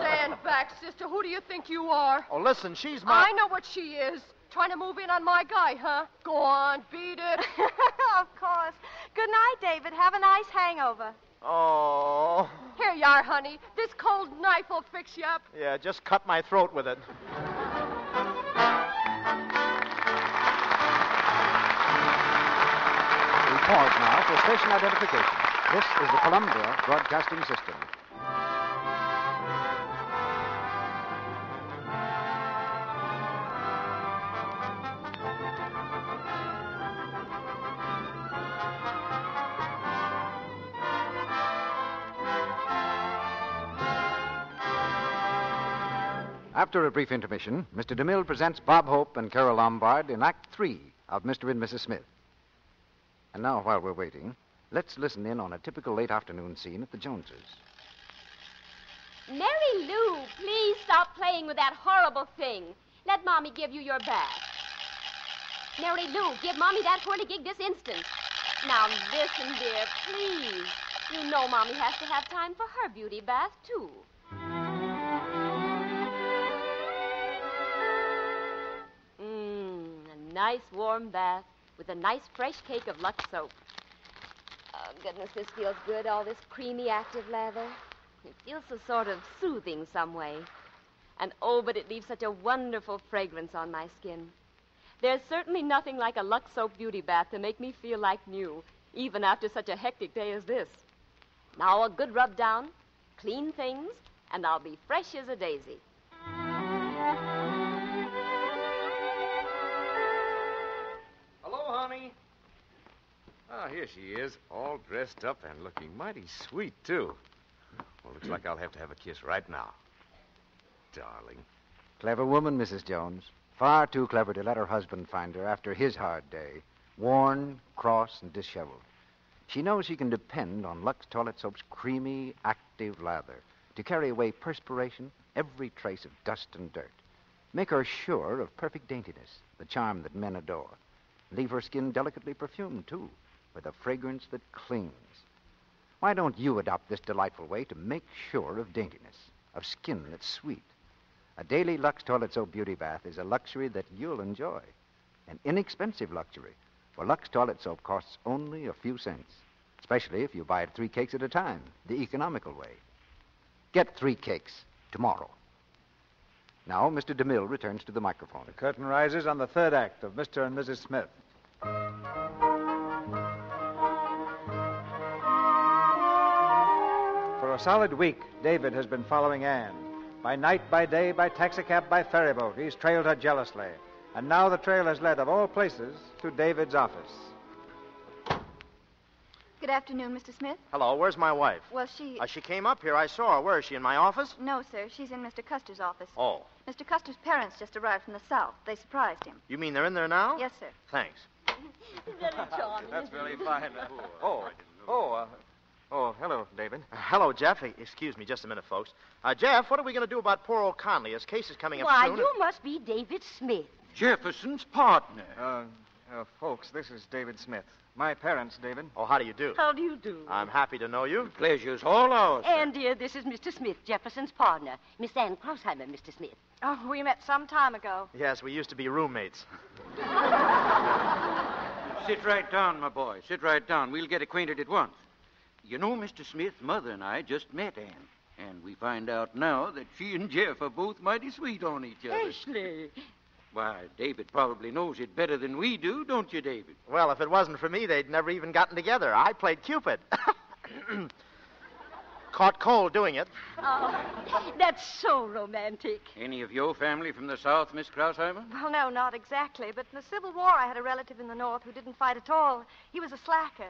Stand back, sister. Who do you think you are? Oh, listen, she's my... I know what she is. Trying to move in on my guy, huh? Go on, beat it. Of course. Good night, David. Have a nice hangover. Oh. Here you are, honey. This cold knife will fix you up. Yeah, just cut my throat with it. We pause now for station identification. This is the Columbia Broadcasting System. After a brief intermission, Mr. DeMille presents Bob Hope and Carol Lombard in Act 3 of Mr. and Mrs. Smith. And now, while we're waiting, let's listen in on a typical late afternoon scene at the Joneses. Mary Lou, please stop playing with that horrible thing. let Mommy give you your bath. Mary Lou, give Mommy that whirligig this instant. Now listen, dear, please. You know Mommy has to have time for her beauty bath, too. A nice warm bath with a nice fresh cake of Lux soap. Oh, goodness, this feels good, all this creamy, active lather. It feels so sort of soothing some way. And oh, but it leaves such a wonderful fragrance on my skin. There's certainly nothing like a Lux soap beauty bath to make me feel like new, even after such a hectic day as this. Now a good rub down, clean things, and I'll be fresh as a daisy. Hello, honey. Ah, here she is, all dressed up and looking mighty sweet, too. Well, looks like I'll have to have a kiss right now. Darling. Clever woman, Mrs. Jones. Far too clever to let her husband find her after his hard day. Worn, cross, and disheveled. She knows she can depend on Lux Toilet Soap's creamy, active lather to carry away perspiration, every trace of dust and dirt. Make her sure of perfect daintiness, the charm that men adore. Leave her skin delicately perfumed, too, with a fragrance that clings. Why don't you adopt this delightful way to make sure of daintiness, of skin that's sweet? A daily Lux Toilet Soap beauty bath is a luxury that you'll enjoy. An inexpensive luxury, for Lux Toilet Soap costs only a few cents, especially if you buy it 3 cakes at a time, the economical way. Get 3 cakes tomorrow. Now, Mr. DeMille returns to the microphone. The curtain rises on the third act of Mr. and Mrs. Smith. For a solid week, David has been following Anne. By night, by day, by taxicab, by ferryboat, he's trailed her jealously. And now the trail has led, of all places, to David's office. Good afternoon, Mr. Smith. Hello, where's my wife? Well, she... She came up here. I saw her. Where is she, in my office? No, sir. She's in Mr. Custer's office. Oh. Mr. Custer's parents just arrived from the South. They surprised him. You mean they're in there now? Yes, sir. Thanks. Very charming. That's very fine. Hello, David. Hello, Jeff. Excuse me just a minute, folks. Jeff, what are we going to do about poor old Conley? His case is coming up Why, soon. you must be David Smith. Jefferson's partner. Folks, this is David Smith. My parents, David. Oh, how do you do? How do you do? I'm happy to know you. Pleasure's all ours. And, dear, this is Mr. Smith, Jefferson's partner, Miss Ann Krausheimer, Mr. Smith. Oh, we met some time ago. Yes, we used to be roommates. Sit right down, my boy. Sit right down. We'll get acquainted at once. You know, Mr. Smith, Mother and I just met Ann. And we find out now that she and Jeff are both mighty sweet on each other. Ashley. Why, David probably knows it better than we do, don't you, David? Well, if it wasn't for me, they'd never even gotten together. I played Cupid. Caught cold doing it. Oh, that's so romantic. Any of your family from the South, Miss Krausheimer? Well, no, not exactly. But in the Civil War, I had a relative in the North who didn't fight at all. He was a slacker.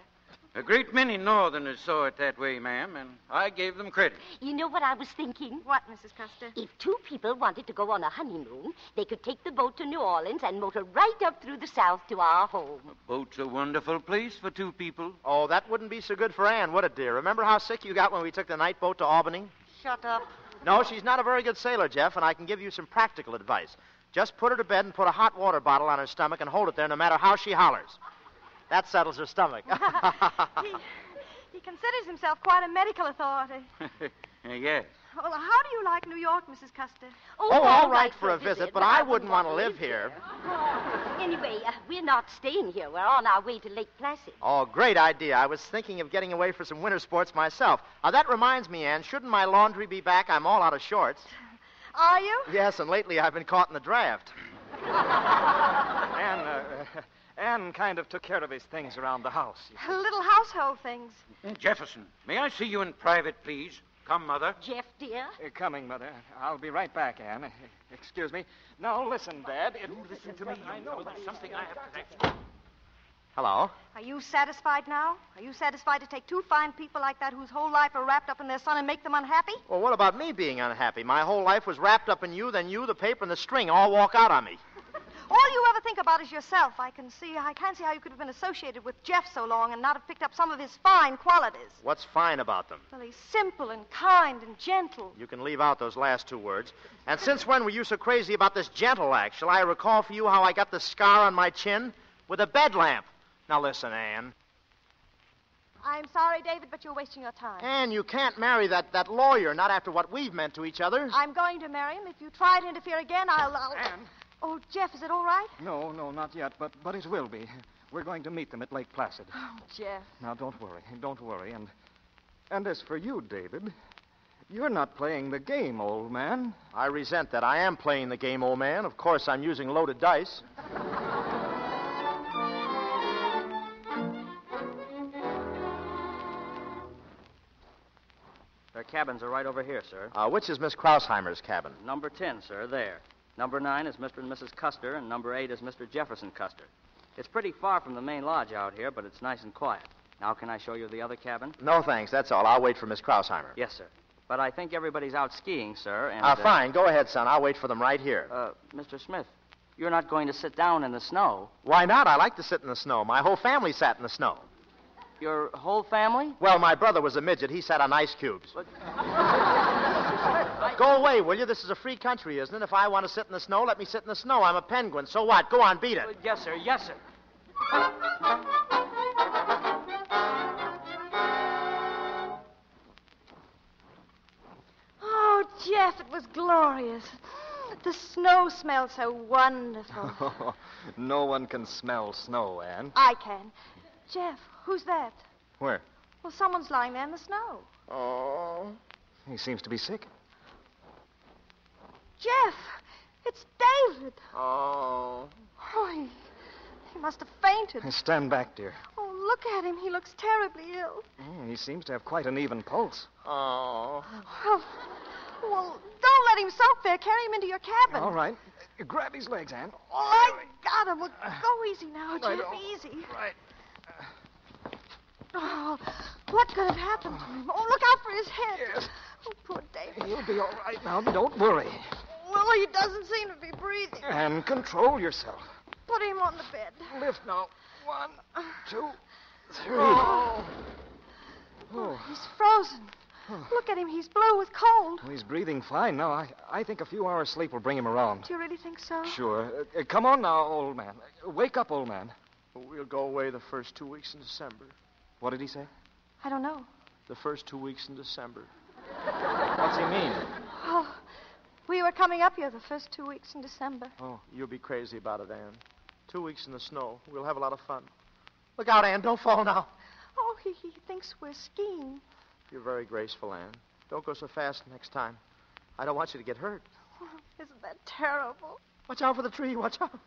A great many Northerners saw it that way, ma'am, and I gave them credit. You know what I was thinking? What, Mrs. Custer? If 2 people wanted to go on a honeymoon, they could take the boat to New Orleans and motor right up through the South to our home. A boat's a wonderful place for 2 people. Oh, that wouldn't be so good for Ann, would it, dear? Remember how sick you got when we took the night boat to Albany? Shut up. No, she's not a very good sailor, Jeff, and I can give you some practical advice. Just put her to bed and put a hot water bottle on her stomach and hold it there no matter how she hollers. That settles her stomach. He considers himself quite a medical authority. Yes. Well, how do you like New York, Mrs. Custer? Oh, all right for a visit, but I wouldn't want to live here. Anyway, we're not staying here. We're on our way to Lake Placid. Oh, great idea. I was thinking of getting away for some winter sports myself. That reminds me, Ann, shouldn't my laundry be back? I'm all out of shorts. Are you? Yes, and lately I've been caught in the draft. Ann kind of took care of his things around the house. Little household things. Jefferson, may I see you in private, please? Come, Mother. Jeff, dear. Coming, Mother. I'll be right back, Ann. Excuse me. Now, listen, Dad. Listen to me. I know there's something I have to... Hello? Are you satisfied now? Are you satisfied to take 2 fine people like that whose whole life are wrapped up in their son and make them unhappy? Well, what about me being unhappy? My whole life was wrapped up in you, then you, the paper, and the string all walk out on me. All you ever think about is yourself. I can't see how you could have been associated with Jeff so long and not have picked up some of his fine qualities. What's fine about them? Well, he's simple and kind and gentle. You can leave out those last two words. And since when were you so crazy about this gentle act? Shall I recall for you how I got the scar on my chin? With a bed lamp. Now listen, Anne. I'm sorry, David, but you're wasting your time. Anne, you can't marry that lawyer, not after what we've meant to each other. I'm going to marry him. If you try to interfere again, I'll... Anne. Oh, Jeff, is it all right? No, not yet, but it will be. We're going to meet them at Lake Placid. Oh, Jeff. Now, don't worry. And as for you, David, you're not playing the game, old man. I resent that. I am playing the game, old man. Of course, I'm using loaded dice. Their cabins are right over here, sir. Which is Miss Krausheimer's cabin? Number 10, sir, there. Number 9 is Mr. and Mrs. Custer, and number 8 is Mr. Jefferson Custer. It's pretty far from the main lodge out here, but it's nice and quiet. Now, can I show you the other cabin? No, thanks. That's all. I'll wait for Miss Krausheimer. Yes, sir. But I think everybody's out skiing, sir, and... Fine. Go ahead, son. I'll wait for them right here. Mr. Smith, you're not going to sit down in the snow. Why not? I like to sit in the snow. My whole family sat in the snow. Your whole family? Well, my brother was a midget. He sat on ice cubes. But... Go away, will you? This is a free country, isn't it? If I want to sit in the snow, let me sit in the snow. I'm a penguin. So what? Go on, beat it. Yes, sir. Yes, sir. Oh, Jeff, it was glorious. The snow smelled so wonderful. No one can smell snow, Anne. I can. Jeff, who's that? Where? Well, someone's lying there in the snow. Oh. He seems to be sick. Jeff, it's David. Oh. Oh, he must have fainted. Stand back, dear. Oh, look at him. He looks terribly ill. He seems to have quite an even pulse. Oh. Well, don't let him soak there. Carry him into your cabin. All right. Grab his legs, Anne. Oh, I got him. Well, go easy now, Jeff. Easy. Right. Oh, what could have happened to him? Oh, look out for his head. Yes. Oh, poor David. He'll be all right now. Don't worry. Well, he doesn't seem to be breathing. And control yourself. Put him on the bed. Lift now. 1, 2, 3. Oh, he's frozen. Look at him. He's blue with cold. Well, he's breathing fine now. I think a few hours' sleep will bring him around. Do you really think so? Sure. Come on now, old man. Wake up, old man. We'll go away the first 2 weeks in December. What did he say? I don't know. The first 2 weeks in December. What's he mean? Oh, we were coming up here the first 2 weeks in December. Oh, you'll be crazy about it, Anne. 2 weeks in the snow. We'll have a lot of fun. Look out, Anne. Don't fall now. Oh, he thinks we're skiing. You're very graceful, Anne. Don't go so fast next time. I don't want you to get hurt. Oh, isn't that terrible? Watch out for the tree. Watch out.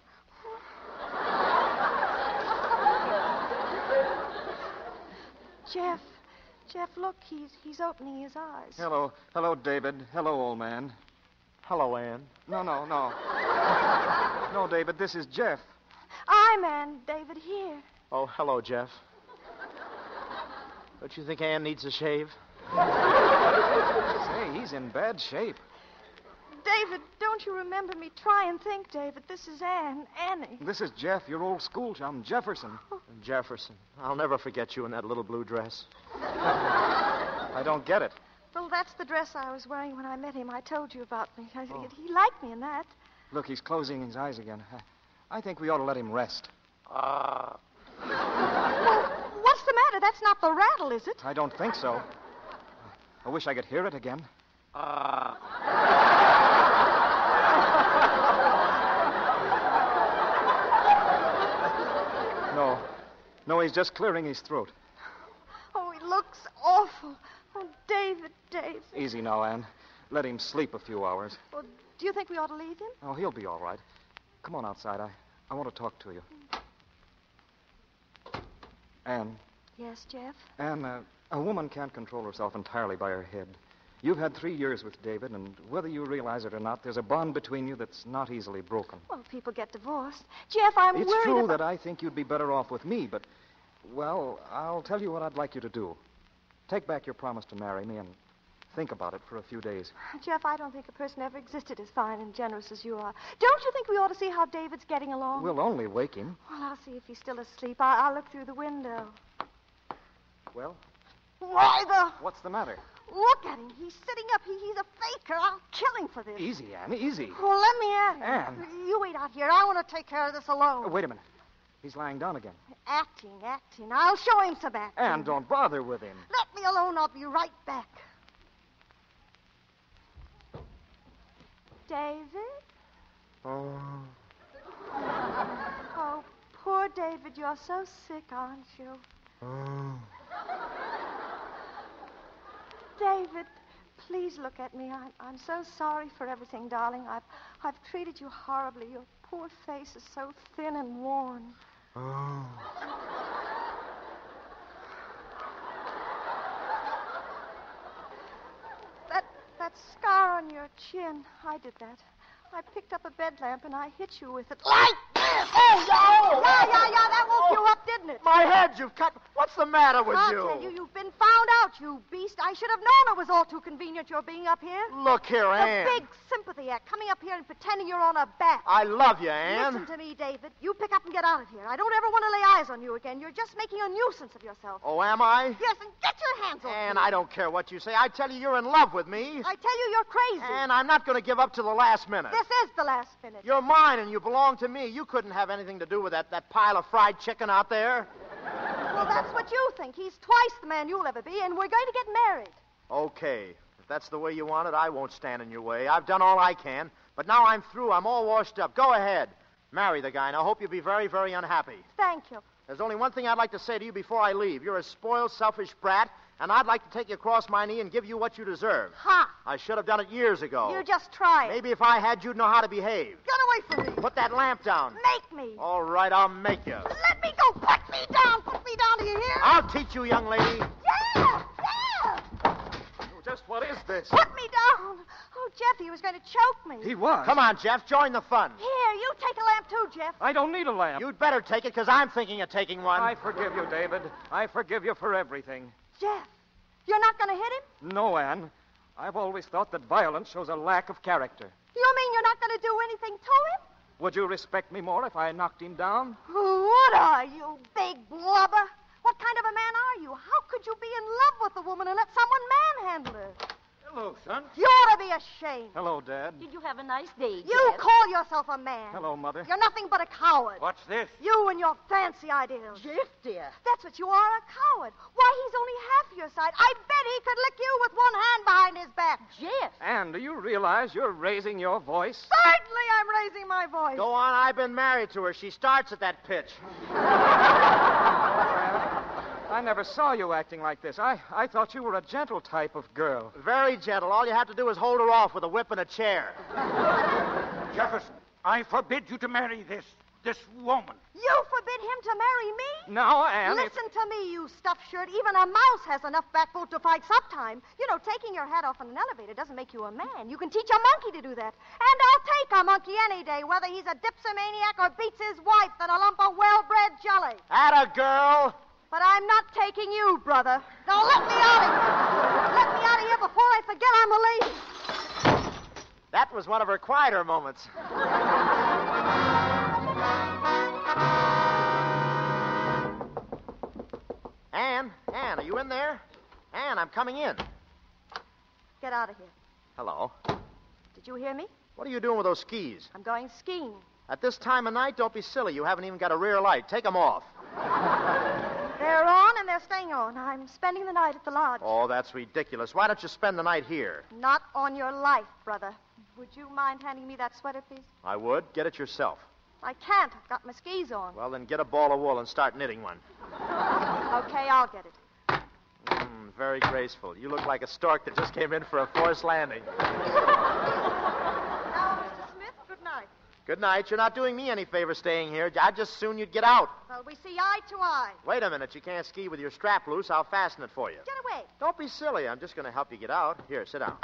Jeff, look, he's opening his eyes. Hello, David. Hello, old man. Hello, Anne. No. No, David, this is Jeff. I'm Anne, David here. Oh, hello, Jeff. Don't you think Anne needs a shave? Say, he's in bad shape. David, don't you remember me? Try and think, David. This is Annie. This is Jeff, your old school chum, Jefferson. Jefferson. I'll never forget you in that little blue dress. I don't get it. Well, that's the dress I was wearing when I met him. I told you about me. He liked me in that. Look, he's closing his eyes again. I think we ought to let him rest. Well, what's the matter? That's not the rattle, is it? I don't think so. I wish I could hear it again. No, he's just clearing his throat. Oh, he looks awful. Oh, David. Easy now, Anne. Let him sleep a few hours. Well, do you think we ought to leave him? Oh, he'll be all right. Come on outside. I want to talk to you. Anne. Yes, Jeff? Anne, a woman can't control herself entirely by her head. You've had 3 years with David, and whether you realize it or not, there's a bond between you that's not easily broken. Well, people get divorced. Jeff, I'm worried It's true about... that I think you'd be better off with me, but, well, I'll tell you what I'd like you to do. Take back your promise to marry me and think about it for a few days. Jeff, I don't think a person ever existed as fine and generous as you are. Don't you think we ought to see how David's getting along? We'll only wake him. Well, I'll see if he's still asleep. I'll look through the window. Well? Why What's the matter? Look at him. He's sitting up. He's a faker. I'll kill him for this. Easy, Anne, easy. Well, let me at him. Anne. You wait out here. I want to take care of this alone. Wait a minute. He's lying down again. Acting. I'll show him some acting. Anne, don't bother with him. Let me alone. I'll be right back. David? Oh. Oh, poor David. You're so sick, aren't you? Oh. David, please look at me. I'm so sorry for everything, darling. I've treated you horribly. Your poor face is so thin and worn. Oh. That scar on your chin, I did that. I picked up a bed lamp and I hit you with it. Like this! Oh, Yeah, that woke you up, didn't it? My head, you've cut. What's the matter with I'll you? tell you, you've been found out, you beast. I should have known it was all too convenient your being up here. Look here, Anne. A big sympathy act, coming up here and pretending you're on a bat. I love you, Anne. Listen to me, David. You pick up and get out of here. I don't ever want to lay eyes on you again. You're just making a nuisance of yourself. Oh, am I? Yes, and get your hands off Anne, me. I don't care what you say. I tell you, you're in love with me. I tell you, you're crazy. And I'm not going to give up till the last minute. This is the last minute. You're mine and you belong to me. You couldn't have anything to do with that pile of fried chicken out there. Well, that's what you think. He's twice the man you'll ever be, and we're going to get married. Okay. If that's the way you want it, I won't stand in your way. I've done all I can. But now I'm through. I'm all washed up. Go ahead. Marry the guy, and I hope you'll be very, very unhappy. Thank you. There's only one thing I'd like to say to you before I leave. You're a spoiled, selfish brat, and I'd like to take you across my knee and give you what you deserve. Ha! I should have done it years ago. You just try it. Maybe if I had, you'd know how to behave. Get away from me. Put that lamp down. Make me. All right, I'll make you. Let me go. Put me down. Put me down. Do you hear? I'll teach you, young lady. Yeah. Just what is this? Put me down. Oh, Jeff, he was going to choke me. He was. Come on, Jeff. Join the fun. Here, you take a lamp too, Jeff. I don't need a lamp. You'd better take it, because I'm thinking of taking one. I forgive you, David. I forgive you for everything. Jeff, you're not going to hit him? No, Anne. I've always thought that violence shows a lack of character. You mean you're not going to do anything to him? Would you respect me more if I knocked him down? What are you, big blubber? What kind of a man are you? How could you be in love with a woman and let someone manhandle her? Hello, son. You ought to be ashamed. Hello, Dad. Did you have a nice day, You Jeff? call yourself a man. Hello, Mother. You're nothing but a coward. What's this? You and your fancy ideals. Jeff, dear. That's what you are, a coward. Why, he's only half your side. I bet he could lick you with one hand behind his back. Jeff. Anne, do you realize you're raising your voice? Certainly I'm raising my voice. Go on. I've been married to her. She starts at that pitch. I never saw you acting like this. I thought you were a gentle type of girl. Very gentle. All you have to do is hold her off with a whip and a chair. Jefferson, I forbid you to marry this woman. You forbid him to marry me? No, Anne. Listen to me, you stuffed shirt. Even a mouse has enough backbone to fight sometime. You know, taking your hat off in an elevator doesn't make you a man. You can teach a monkey to do that. And I'll take a monkey any day, whether he's a dipsomaniac or beats his wife than a lump of well-bred jelly. Atta girl. But I'm not taking you, brother. Now let me out of here. Let me out of here before I forget I'm a lady. That was one of her quieter moments. Anne, are you in there? Anne, I'm coming in. Get out of here. Hello. Did you hear me? What are you doing with those skis? I'm going skiing. At this time of night, don't be silly. You haven't even got a rear light. Take them off. They're on and they're staying on. I'm spending the night at the lodge. Oh, that's ridiculous. Why don't you spend the night here? Not on your life, brother. Would you mind handing me that sweater, please? I would. Get it yourself. I can't. I've got my skis on. Well, then get a ball of wool and start knitting one. Okay, I'll get it. Very graceful. You look like a stork that just came in for a forced landing. Now, Mr. Smith, good night. Good night. You're not doing me any favor staying here. I'd just soon you'd get out. Well, we see eye to eye. Wait a minute. You can't ski with your strap loose. I'll fasten it for you. Get away. Don't be silly. I'm just going to help you get out. Here, sit down.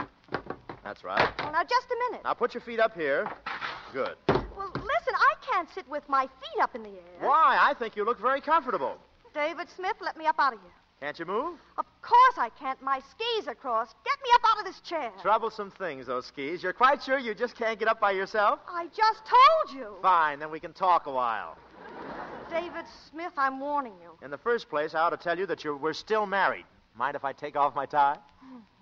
That's right. Well, now, just a minute. Now, put your feet up here. Good. Well, listen, I can't sit with my feet up in the air. Why? I think you look very comfortable. David Smith, let me up out of here. Can't you move? Of course I can't. My skis are crossed. Get me up out of of this chair. Troublesome things, those skis. You're quite sure you just can't get up by yourself? I just told you. Fine, then we can talk a while. David Smith, I'm warning you. In the first place, I ought to tell you that we're still married. Mind if I take off my tie?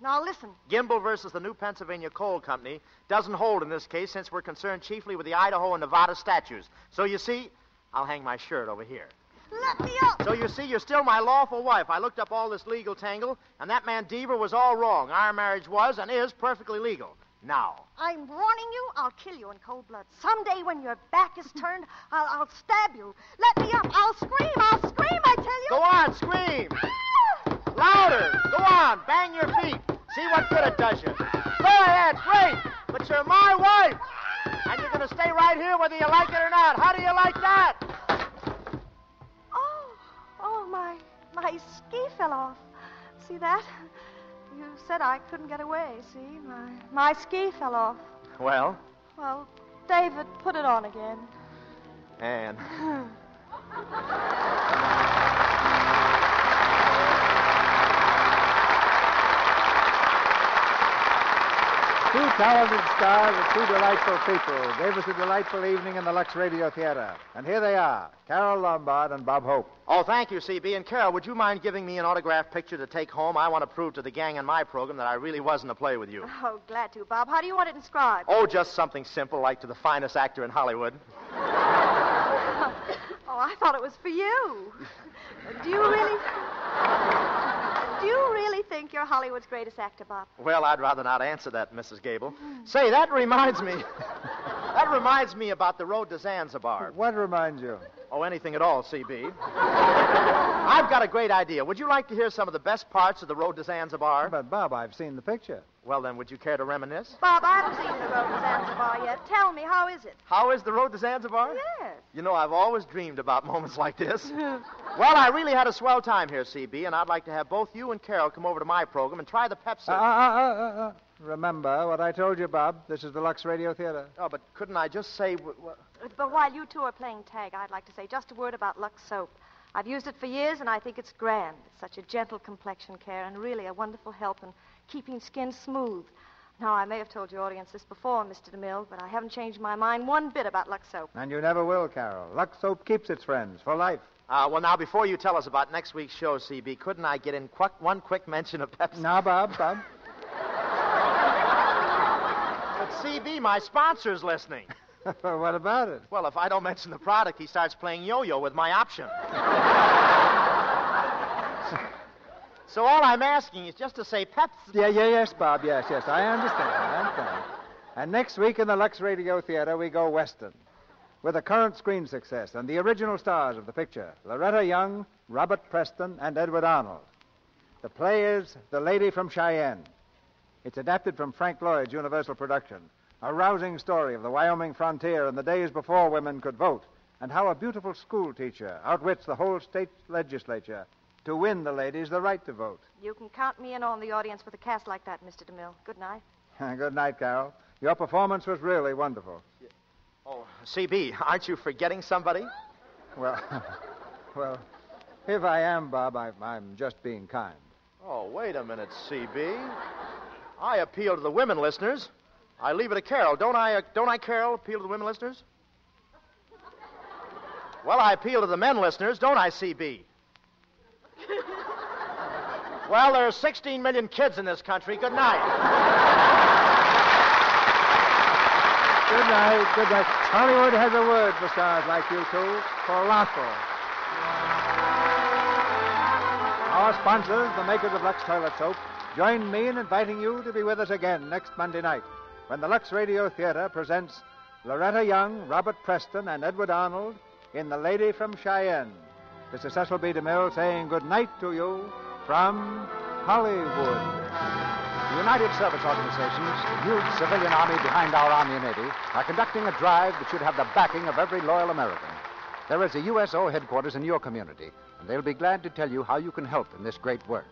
Now, listen. Gimbel versus the New Pennsylvania Coal Company doesn't hold in this case since we're concerned chiefly with the Idaho and Nevada statutes. So you see, I'll hang my shirt over here. Let me up. So you see, you're still my lawful wife. I looked up all this legal tangle, and that man Deaver was all wrong. Our marriage was and is perfectly legal. Now. I'm warning you, I'll kill you in cold blood. Someday when your back is turned, I'll stab you. Let me up. I'll scream, I tell you. Go on, scream. Louder. Go on, bang your feet. See what good it does you. Go ahead, great. But you're my wife. And you're going to stay right here whether you like it or not. How do you like that? Oh, my ski fell off. See that? You said I couldn't get away, see? My ski fell off. Well? Well, David, put it on again. Anne. Two talented stars and two delightful people gave us a delightful evening in the Lux Radio Theatre. And here they are, Carol Lombard and Bob Hope. Oh, thank you, CB. And Carol, would you mind giving me an autographed picture to take home? I want to prove to the gang in my program that I really wasn't a play with you. Oh, glad to, Bob. How do you want it inscribed? Oh, just something simple, like to the finest actor in Hollywood. Oh, I thought it was for you. Do you really think you're Hollywood's greatest actor, Bob? Well, I'd rather not answer that, Mrs. Gable. Say, that reminds me. That reminds me about the road to Zanzibar. What reminds you? Oh, anything at all, CB. I've got a great idea. Would you like to hear some of the best parts of the road to Zanzibar? But, Bob, I've seen the picture. Well, then, would you care to reminisce? Bob, I haven't seen the road to Zanzibar yet. Tell me, how is it? How is the road to Zanzibar? Yes. You know, I've always dreamed about moments like this. Well, I really had a swell time here, CB, and I'd like to have both you and Carol come over to my program and try the Pepsi. Remember what I told you, Bob. This is the Lux Radio Theatre. Oh, but couldn't I just say... But while you two are playing tag, I'd like to say just a word about Lux soap. I've used it for years, and I think it's grand. It's such a gentle complexion care and really a wonderful help in keeping skin smooth. Now, I may have told your audience this before, Mr. DeMille, but I haven't changed my mind one bit about Lux soap. And you never will, Carol. Lux soap keeps its friends for life. Well, now, before you tell us about next week's show, CB, couldn't I get in one quick mention of Pepsi? Now, Bob. But, CB, my sponsor's listening. What about it? Well, if I don't mention the product, he starts playing yo-yo with my option. So all I'm asking is just to say Pepsi. Yes, Bob, yes. I understand. And next week in the Lux Radio Theatre, we go Western. With a current screen success and the original stars of the picture, Loretta Young, Robert Preston, and Edward Arnold. The play is The Lady from Cheyenne. It's adapted from Frank Lloyd's Universal production. A rousing story of the Wyoming frontier in the days before women could vote, and how a beautiful school teacher outwits the whole state legislature to win the ladies the right to vote. You can count me in on the audience with a cast like that, Mr. DeMille. Good night. Good night, Carol. Your performance was really wonderful. Oh, CB, aren't you forgetting somebody? Well, if I am, Bob, I'm just being kind. Oh, wait a minute, CB. I appeal to the women listeners. I leave it to Carol. Don't I, Carol, appeal to the women listeners? Well, I appeal to the men listeners, don't I, CB? Well, there are 16 million kids in this country. Good night. Good night. Hollywood has a word for stars like you two. Colossal. Our sponsors, the makers of Lux Toilet Soap, join me in inviting you to be with us again next Monday night when the Lux Radio Theatre presents Loretta Young, Robert Preston, and Edward Arnold in The Lady from Cheyenne. This is Cecil B. DeMille saying good night to you from Hollywood. The United Service Organizations, the huge civilian army behind our Army and Navy, are conducting a drive that should have the backing of every loyal American. There is a USO headquarters in your community, and they'll be glad to tell you how you can help in this great work.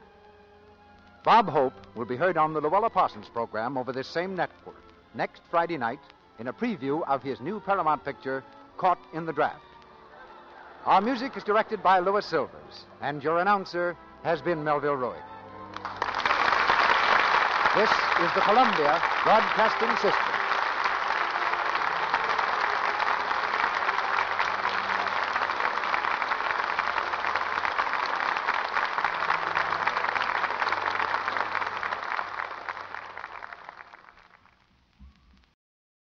Bob Hope will be heard on the Luella Parsons program over this same network next Friday night in a preview of his new Paramount picture, Caught in the Draft. Our music is directed by Louis Silvers, and your announcer has been Melville Roig. This is the Columbia Broadcasting System.